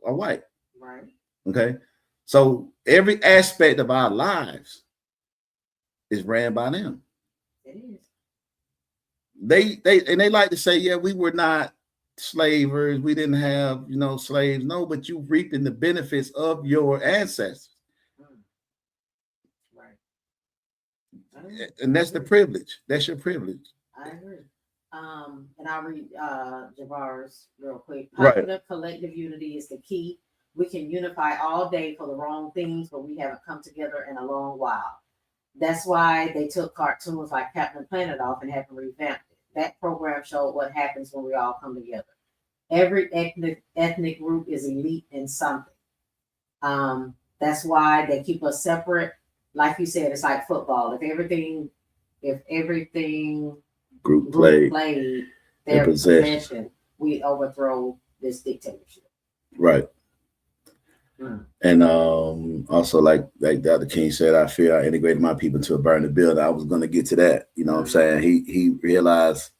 white. Right. Okay. So every aspect of our lives is ran by them. It is. they like to say, yeah, we were not slavers, we didn't have slaves. No, but you reaping the benefits of your ancestors. Right. And that's the privilege. That's your privilege. I agree. And I'll read Javar's real quick. Right. Popular collective unity is the key. We can unify all day for the wrong things, but we haven't come together in a long while. That's why they took cartoons like Captain Planet off and had to revamp it. That program showed what happens when we all come together. Every ethnic group is elite in something. That's why they keep us separate. Like you said, it's like football. If everything group played their possession, we overthrow this dictatorship. Right. And also like Dr. King said, I fear I integrated my people into a burning building. I was going to get to that. You know what I'm saying? He realized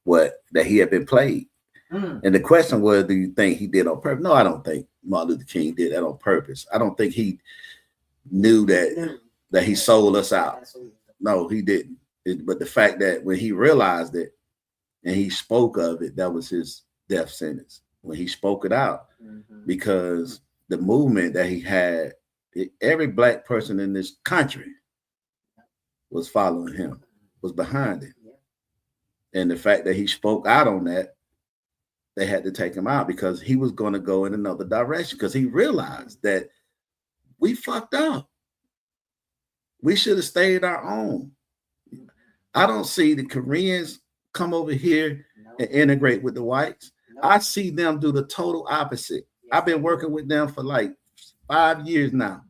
that he had been played. And the question was, do you think he did on purpose? No, I don't think Martin Luther King did that on purpose. I don't think he knew that he sold us out. No, he didn't. But the fact that when he realized it and he spoke of it, that was his death sentence. When he spoke it out, because the movement that he had, every black person in this country was following him, was behind it. And the fact that he spoke out on that, they had to take him out because he was going to go in another direction, because he realized that we fucked up. We should have stayed our own. I don't see the Koreans come over here and integrate with the whites. I see them do the total opposite. I've been working with them for like 5 years now,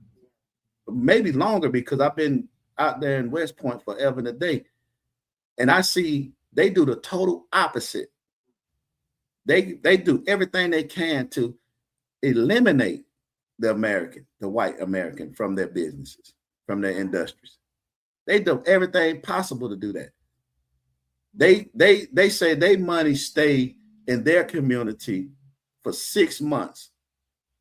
maybe longer, because I've been out there in West Point forever and a day. And I see they do the total opposite. They do everything they can to eliminate the white American from their businesses, from their industries. They do everything possible to do that. They say their money stay in their community for 6 months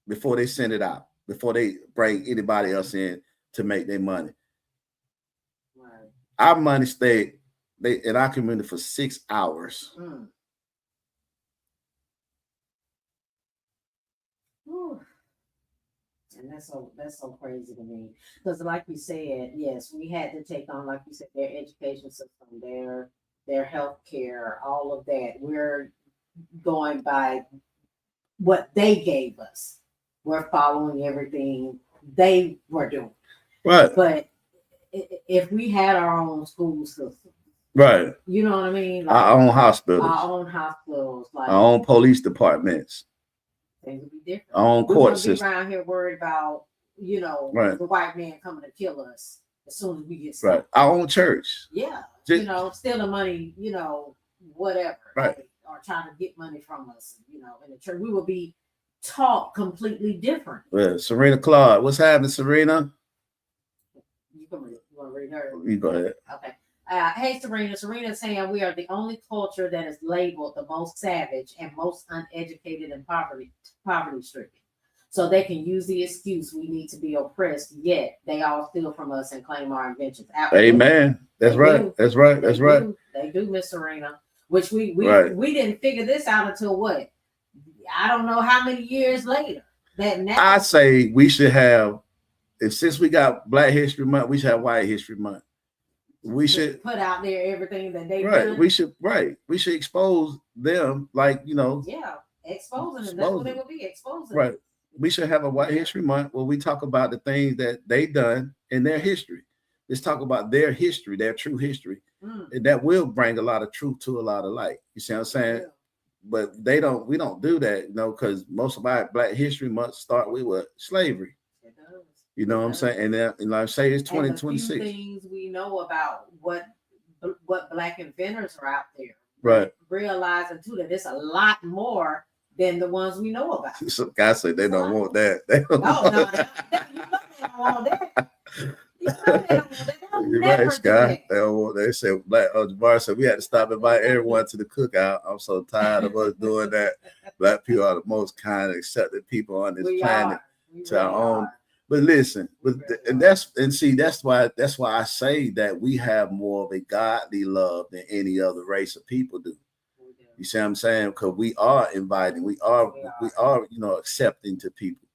before they send it out, before they bring anybody else in to make their money. Right. Our money stayed in our community for 6 hours. And that's so crazy to me, because like you said, yes, we had to take on, like you said, their education system, their health care, all of that. We're going by what they gave us. We're following everything they were doing. Right. But if we had our own school system, right, you know what I mean? Like our own hospitals, like our own police departments. Things would be different. Our own court system. Be around here worried about, right, the white man coming to kill us as soon as we get started. Right. Our own church. Yeah. Steal the money, whatever. Right. Or trying to get money from us, in the church. We will be taught completely different. Well, Serena Claude. What's happening, Serena? You want to read her? You go ahead. Okay. Hey, Serena. Serena's saying we are the only culture that is labeled the most savage and most uneducated and poverty-stricken. So they can use the excuse we need to be oppressed, yet they all steal from us and claim our inventions. Absolutely. Amen. That's right. That's right. That's right. They do, Miss Serena. Which we didn't figure this out until what? I don't know how many years later. I say we should have, since we got Black History Month, we should have White History Month. We should put out there everything that they done. We should expose them, exposing them. That's what they will be, exposing. Right. We should have a White History Month where we talk about the things that they done in their history. Let's talk about their history, their true history. And that will bring a lot of truth to a lot of light. You see what I'm saying? Yeah. But we don't do that, because most of our Black History Month start with what? Slavery. It does. You know what I'm saying? And then, like I say, it's 2026. Things we know about what Black inventors are out there. Right. Realizing too that it's a lot more than the ones we know about. Some guys say they don't want that. They don't want that. You're right, Scott. They said Black Bar said we had to stop inviting everyone to the cookout. I'm so tired of us doing that. Black people are the most kind, accepted people on this planet. To our own. But listen, and that's why I say that we have more of a godly love than any other race of people do. You see what I'm saying? Because we are inviting, we are accepting to people,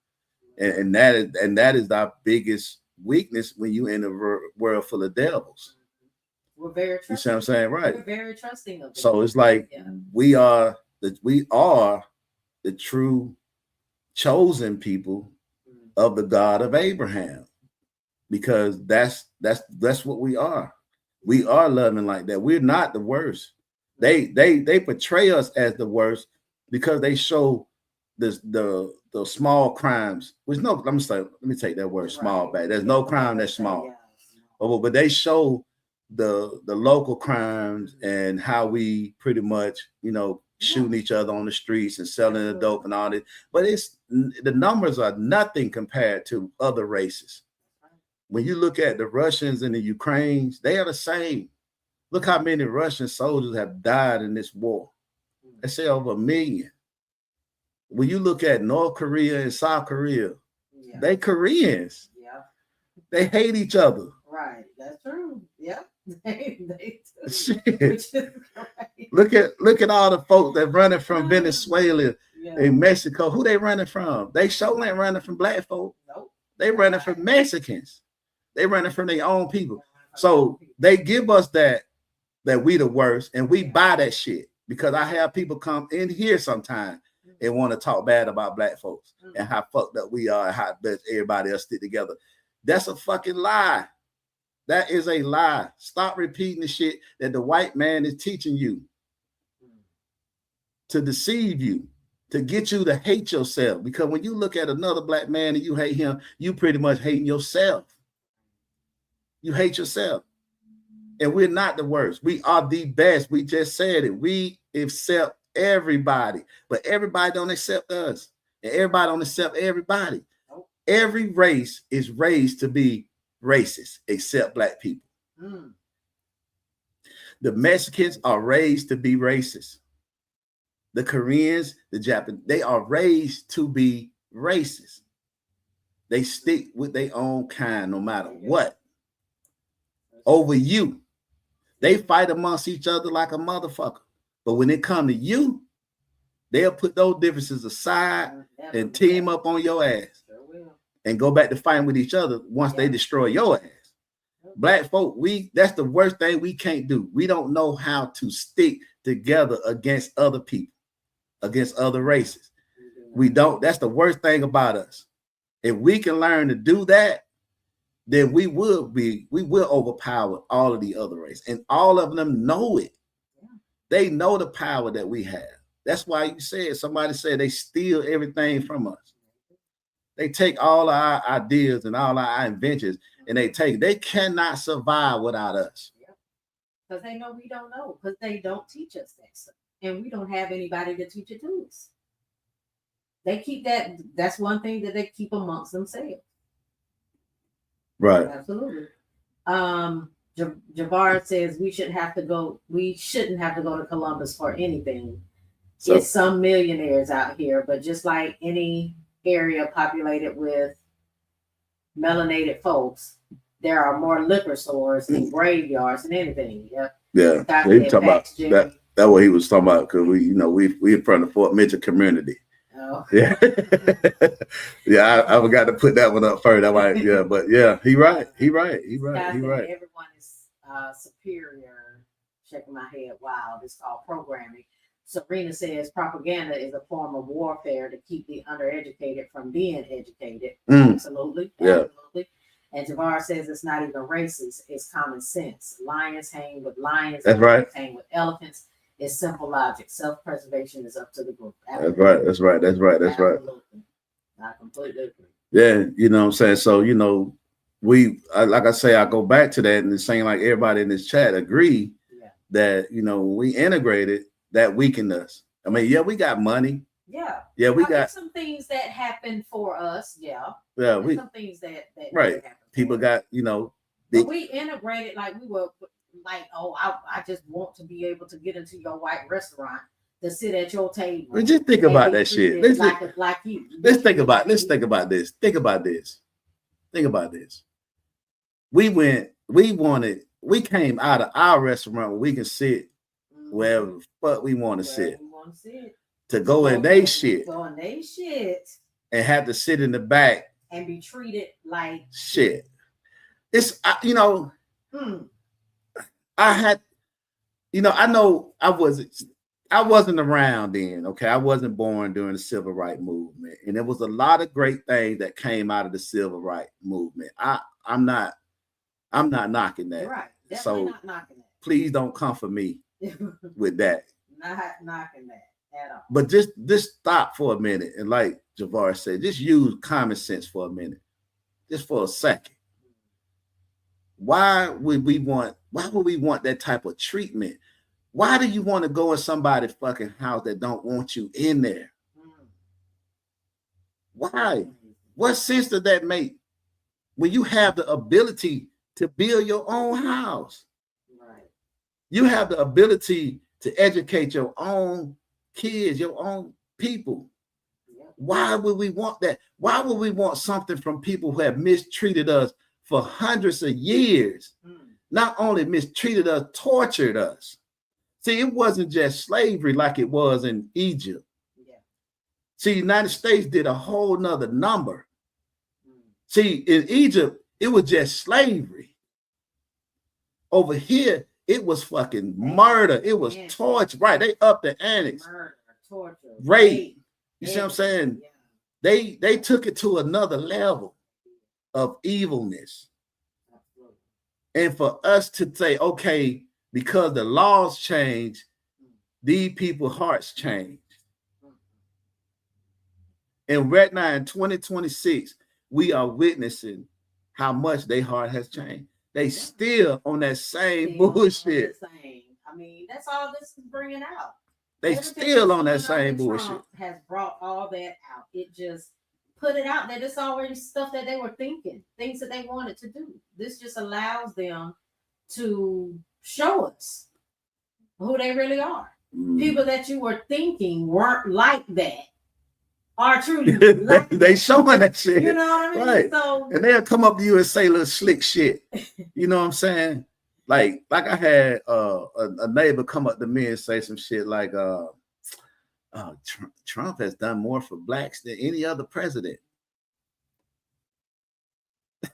and that is our biggest weakness when you in a world full of devils. We're very trusting. You see what I'm saying? Right. We're very trusting of them. So it's like we are the true chosen people of the God of Abraham, because that's what we are. We are loving like that. We're not the worst. They portray us as the worst because they show the small crimes. Which let me take that word small back. There's no crime that's small. But they show the local crimes and how we pretty much, shooting each other on the streets and selling the dope and all that. But the numbers are nothing compared to other races. When you look at the Russians and the Ukrainians, they are the same. Look how many Russian soldiers have died in this war. They say over 1 million. When you look at North Korea and South Korea, they Koreans. Yeah. They hate each other. Right. That's true. Yeah. Shit. Look at all the folks that running from Venezuela and Mexico. Who they running from? They sure ain't running from black folk. Nope. They running from Mexicans. They running from their own people. So they give us that we the worst, and we buy that shit, because I have people come in here sometimes and want to talk bad about black folks and how fucked up we are and how best everybody else stick together. That's a fucking lie. That is a lie. Stop repeating the shit that the white man is teaching you to deceive you, to get you to hate yourself. Because when you look at another black man and you hate him, you pretty much hating yourself. You hate yourself. And we're not the worst. We are the best. We just said it. We accept everybody, but everybody don't accept us. And everybody don't accept everybody. Every race is raised to be racist except black people. The Mexicans are raised to be racist. The Koreans, the Japanese, they are raised to be racist. They stick with their own kind no matter what. Over you. They fight amongst each other like a motherfucker. But when it comes to you, they'll put those differences aside and team up on your ass and go back to fighting with each other once they destroy your ass. Black folk, that's the worst thing we can't do. We don't know how to stick together against other people, against other races. We don't. That's the worst thing about us. If we can learn to do that, then we will overpower all of the other races. And all of them know it. They know the power that we have. That's why somebody said they steal everything from us. They take all our ideas and all our inventions, and they cannot survive without us. Because they know we don't know, because they don't teach us that stuff. And we don't have anybody to teach it to us. They keep that's one thing that they keep amongst themselves. Right. Absolutely. Javar says we shouldn't have to go to Columbus for anything. So, it's some millionaires out here, but just like any area populated with melanated folks, there are more liquor stores and graveyards and anything. Yep. Yeah. He talking about that. That's what he was talking about, because we in front of Fort Mitchell community. Oh. Yeah. Yeah, I forgot to put that one up first. But yeah, he right. Everyone is superior. Shaking my head. Wow, this is called programming. Sabrina says propaganda is a form of warfare to keep the undereducated from being educated. Absolutely. Yeah. Absolutely. And Javar says it's not even racist, it's common sense. Lions hang with lions. That's right. Hang with elephants. It's simple logic. Self-preservation is up to the group. Absolutely. That's right. I completely agree. Yeah, you know what I'm saying? So, like I say, I go back to that and it's saying like everybody in this chat agree that, when we integrated, that weakened us. I mean, yeah, we got money. Yeah, we got some things that happen for us. Yeah, some things that right. People got, but we integrated like we were like, I just want to be able to get into your white restaurant to sit at your table. But just think about that shit. Let's think about this. Think about this. Think about this. We came out of our restaurant where we can sit wherever the fuck we want to sit. To go in they shit. Go in they shit. And have to sit in the back. And be treated like shit. It's, you know, I had, you know, I know I wasn't around then, okay? I wasn't born during the civil rights movement. And there was a lot of great things that came out of the civil rights movement. I'm not knocking that. Right. Definitely so not knocking that. Please don't come for me with that. Not knocking that at all. But just stop for a minute and, like Javar said, just use common sense for a minute. Just for a second. Why would we want that type of treatment? Why do you want to go in somebody's fucking house that don't want you in there? Why? What sense does that make when you have the ability to build your own house? Right. You have the ability to educate your own kids, your own people. Yeah. Why would we want that? Why would we want something from people who have mistreated us for hundreds of years? Not only mistreated us, tortured us. See, it wasn't just slavery like it was in Egypt. Yeah. See, the United States did a whole nother number. See, in Egypt, it was just slavery. Over here, it was fucking murder. It was torture. Right, they upped the annex. Murder, torture, rape. You see what I'm saying? Yeah. They took it to another level of evilness. Absolutely. And for us to say, okay, because the laws change, these people's hearts change. And right now in 2026, we are witnessing how much their heart has changed. They still on that same bullshit. I mean, that's all this is bringing out. They still on that same bullshit. Trump has brought all that out. It just put it out that it's already stuff that they were thinking, things that they wanted to do. This just allows them to show us who they really are. People that you were thinking weren't like that are truly like they showing that shit. You know what I mean? Right. So, and they'll come up to you and say little slick shit. You know what I'm saying? Like I had a neighbor come up to me and say some shit like Trump has done more for blacks than any other president.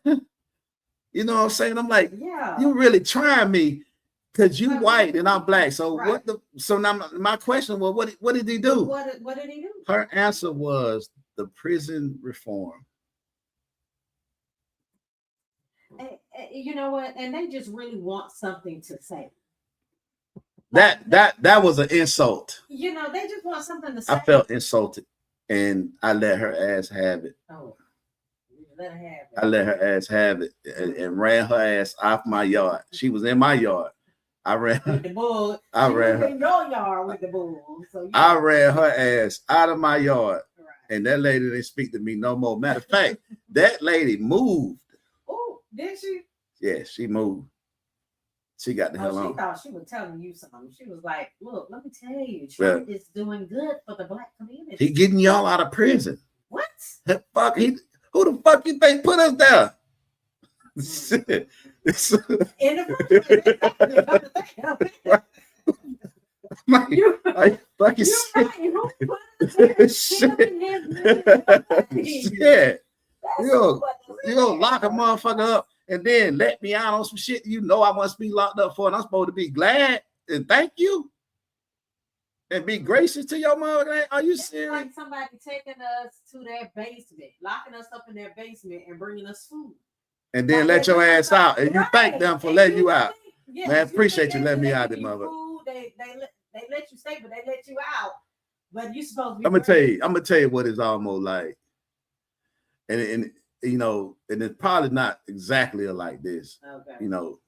You know what I'm saying? I'm like, yeah, you really trying me because you white and I'm black. So right. So now my question was, what did he do? What did he do? Her answer was the prison reform. You know what? And they just really want something to say. That was an insult. You know, they just want something to say. I felt insulted, and I let her ass have it. Oh. Let her have it. I let her ass have it and ran her ass off my yard. She was in my yard. I ran with the bull. I ran her in your yard with the bull. So I ran her ass out of my yard, and that lady didn't speak to me no more. Matter of fact, that lady moved. Oh, did she? Yeah, she moved. She got the hell on. She thought she was telling you something. She was like, "Look, let me tell you, Trump is doing good for the black community. He getting y'all out of prison." What? Fuck he. Who the fuck you think put us there? Shit. In the shit. You gonna lock a motherfucker up and then let me out on some shit you know I must be locked up for, and I'm supposed to be glad and thank you and be gracious to your mother. Are you serious? Like somebody taking us to their basement, locking us up in their basement and bringing us food. And then let your ass out. And you thank them for letting you out. Yeah, man, appreciate you letting me out there, mother. They let you stay, but they let you out. But you supposed to be I'm gonna tell you what it's almost like. And you know, and it's probably not exactly like this. Okay. You know.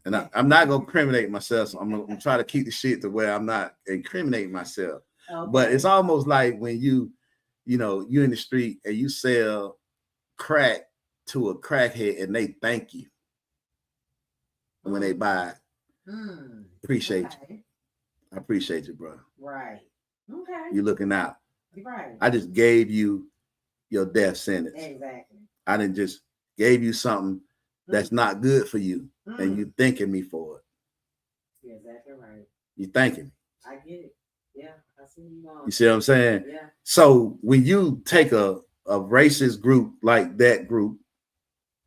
And I'm not gonna incriminate myself. So I'm gonna try to keep the shit to where I'm not incriminating myself. Okay. But it's almost like when you know, you're in the street and you sell crack to a crackhead and they thank you when they buy it. Appreciate you. I appreciate you, bro. Right. Okay. You're looking out. Right. I just gave you your death sentence. Exactly. I didn't just gave you something that's not good for you, and you thanking me for it. Yeah, exactly right. You thanking me. I get it. Yeah, I see you going. You see what I'm saying? Yeah. So when you take a racist group like that group,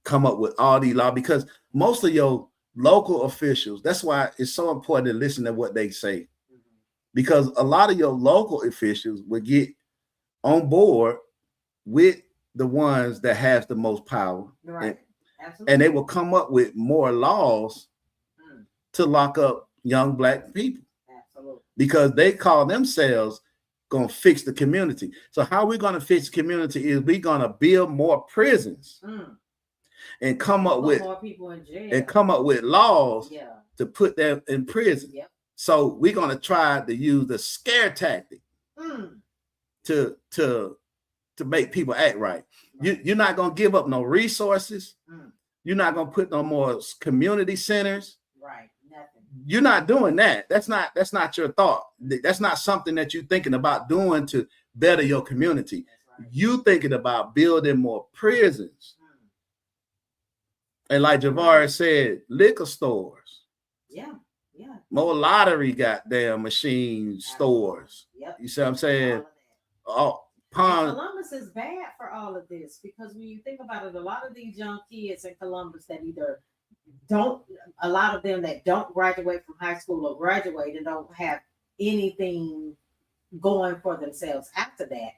come up with all these laws, because most of your local officials, that's why it's so important to listen to what they say. Because a lot of your local officials will get on board with the ones that has the most power. Right. And they will come up with more laws to lock up young Black people. Absolutely. Because they call themselves going to fix the community. So how we're going to fix the community is we're going to build more prisons and come up with more people in jail and come up with laws to put them in prison. Yep. So we're going to try to use the scare tactic to make people act right. You're not going to give up no resources. You're not going to put no more community centers. Right. Nothing. You're not doing that. That's not your thought. That's not something that you're thinking about doing to better your community. Right. You thinking about building more prisons. And like Javar said, liquor stores. Yeah. Yeah. More lottery goddamn machine stores. Yep. You see what I'm saying? Oh, Columbus is bad for all of this, because when you think about it, a lot of these young kids in Columbus that either a lot of them that don't graduate from high school or graduate and don't have anything going for themselves after that.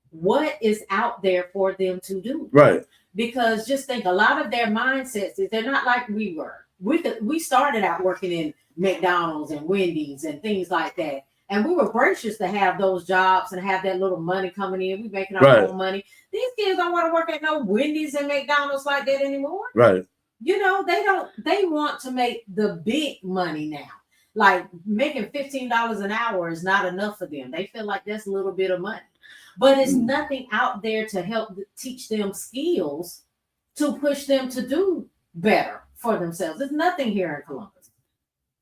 What is out there for them to do? Right. Because just think, a lot of their mindsets is they're not like we were. We started out working in McDonald's and Wendy's and things like that. And we were gracious to have those jobs and have that little money coming in. We making our own money. These kids don't want to work at no Wendy's and McDonald's like that anymore. Right. You know, they want to make the big money now. Like making $15 an hour is not enough for them. They feel like that's a little bit of money. But it's nothing out there to help teach them skills to push them to do better for themselves. There's nothing here in Columbus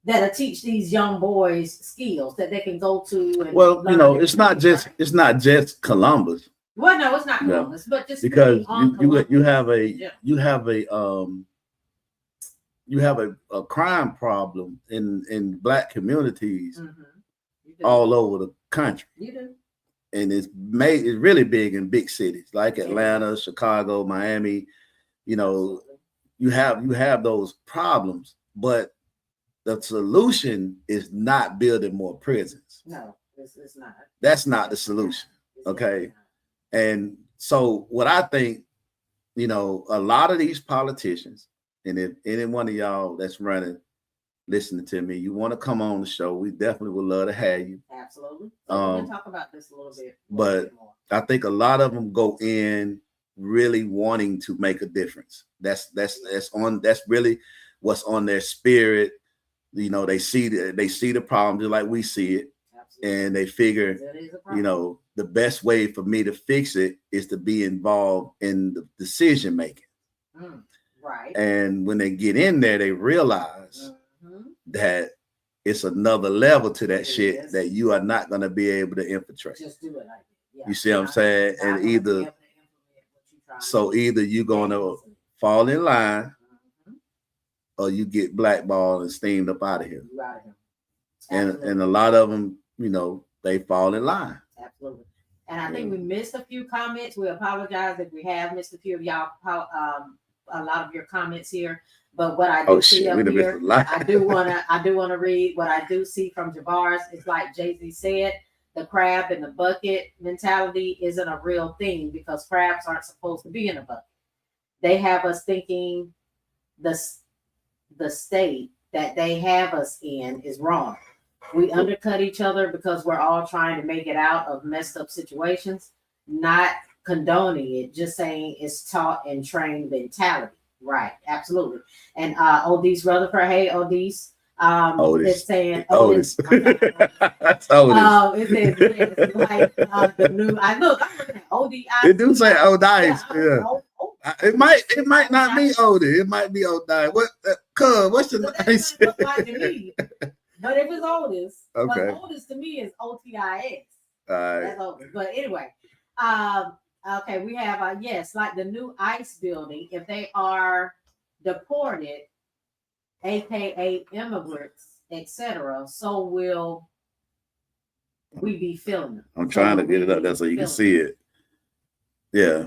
that'll teach these young boys skills that they can go to. And well, you know, it's not just Columbus. Well, no, it's not Columbus, but just because you have a crime problem in Black communities all over the country. You do. And it's really big in big cities like Atlanta, Chicago, Miami. You know, you have those problems, but the solution is not building more prisons. No, it's not. That's not the solution. Okay. And so what I think, you know, a lot of these politicians, and if any one of y'all that's running, listening to me, you want to come on the show, we definitely would love to have you. Absolutely. So we can talk about this a little bit. But I think a lot of them go in really wanting to make a difference. That's really what's on their spirit. You know, they see the problem just like we see it. Absolutely. And they figure, you know, the best way for me to fix it is to be involved in the decision making. Right. And when they get in there, they realize that it's another level to that shit that you are not going to be able to infiltrate. Just do it like that. Yeah. You see what I'm saying? And either you're going to fall in line or you get blackballed and steamed up out of here. And a lot of them, you know, they fall in line. Absolutely. And I think we missed a few comments. We apologize if we have missed a few of y'all, a lot of your comments here. But what I do see up here, I do want to read what I do see from Javar's. It's like Jay-Z said, the crab in the bucket mentality isn't a real thing because crabs aren't supposed to be in a bucket. They have us thinking the state that they have us in is wrong. We undercut each other because we're all trying to make it out of messed up situations, not condoning it, just saying it's taught and trained mentality. Right, absolutely. And Odis Rutherford, hey Odis, it's saying Otis. That's Otis. It says it's like the new. I'm looking at ODI. It do say Odice. Yeah. It might not be Odie. It might be Odice. What's the name? But if it's Otis, okay. Otis to me is OTIS. All right. That's Otis. But anyway, Okay, we have yes, like the new ICE building. If they are deported, aka immigrants, etc., so will we be filling them. I'm trying to get it up there so you can see it. Yeah.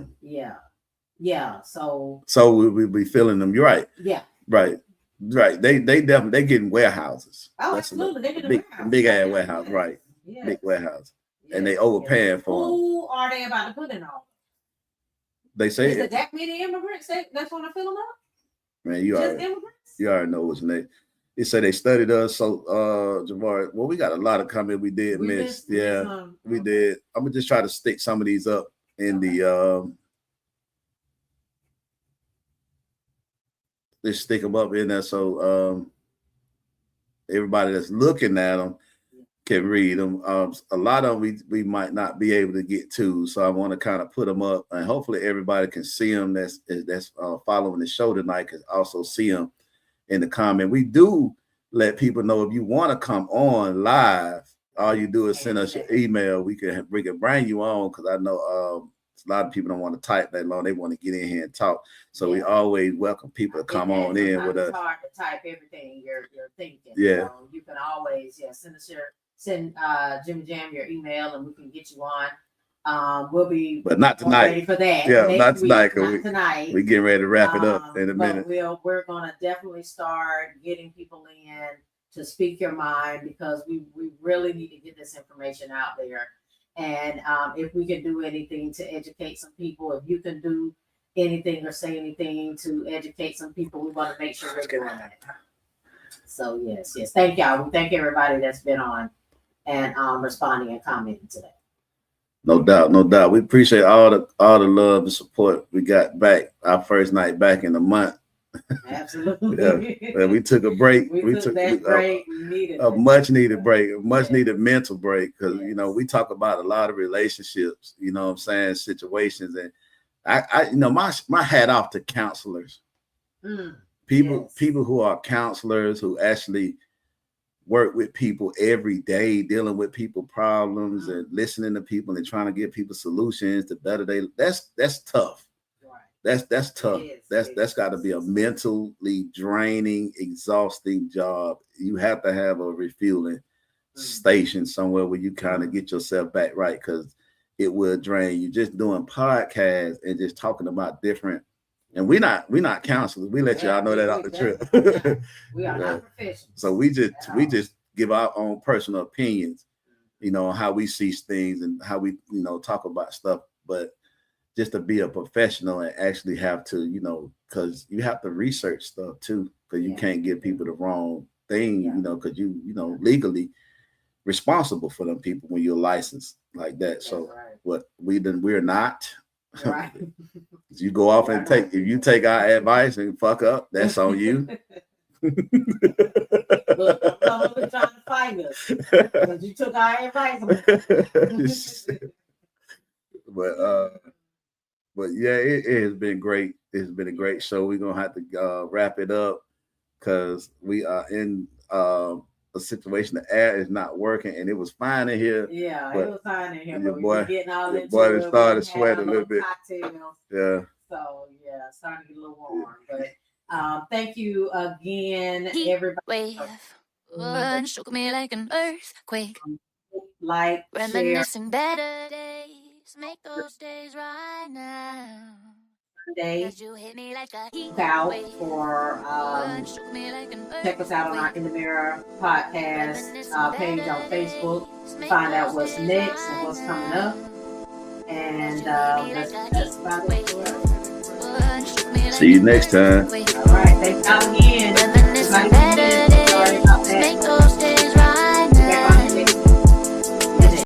Yeah. So we be filling them. You're right. Yeah. Right. They definitely they getting warehouses. Oh, absolutely. They get big ass warehouse, right? Yes. Big warehouse. Yes. And they overpaying for them. Who are they about to put in all? They say is it that many immigrants that's want to fill them up? Man, you already know what's next. They say they studied us. So Javar, well, we got a lot of comments we did miss. Yeah, we did. I'm gonna just try to stick some of these up in the just stick them up in there so everybody that's looking at them can read them. A lot of them we might not be able to get to, so I want to kind of put them up, and hopefully everybody can see them that's following the show tonight can also see them in the comment. We do let people know if you want to come on live, all you do is send us your email. We can bring you on, because I know a lot of people don't want to type that long. They want to get in here and talk. So we always welcome people to come on in with us. It's hard to type everything you're thinking. Yeah. So you can always send Jimmy Jam your email, and we can get you on. We'll be, but not tonight. Ready for that. Yeah, not tonight. Not tonight. We getting ready to wrap it up in a minute. We're gonna definitely start getting people in to speak your mind, because we really need to get this information out there. And if we can do anything to educate some people, if you can do anything or say anything to educate some people, we want to make sure we're doing that. So yes, thank y'all. We thank everybody that's been on and responding and commenting today. No doubt. We appreciate all the love and support we got back. Our first night back in a month. Absolutely. Yeah. We took a break. We took that break. A much needed break, a much needed mental break, because we talk about a lot of relationships, what I'm saying, situations, and I my hat off to counselors. People who are counselors, who actually work with people every day, dealing with people problems and listening to people and trying to give people solutions to better they. That's tough. That's tough. That's got to be a mentally draining, exhausting job. You have to have a refueling station somewhere where you kind of get yourself back right, because it will drain you. Just doing podcasts and just talking about different. And we're not counselors. We let y'all know that out the trip. We are not professionals. So we just give our own personal opinions, on how we see things and how we talk about stuff, but just to be a professional and actually have to, because you have to research stuff too, because you can't give people the wrong thing, because you legally responsible for them people when you're licensed like that. So what we're not. Right. You go off and if you take our advice and fuck up, that's on you. Look, I'm trying to find us because you took our advice. But yeah, it has been great. It's been a great show. We're gonna have to wrap it up because we are in a situation. The air is not working, and it was fine in here. Yeah, it was fine in here. Your boy started sweating a little bit. Cocktails. Yeah. So yeah, starting to get a little warm. But thank you again, everybody. One shook me like an earthquake. Like, reminiscing better days. Make those days right now. Day out for check us out on our In the Mirror podcast page on Facebook. Find out what's next and what's coming up. And that's about it. See you next time. All right, thanks.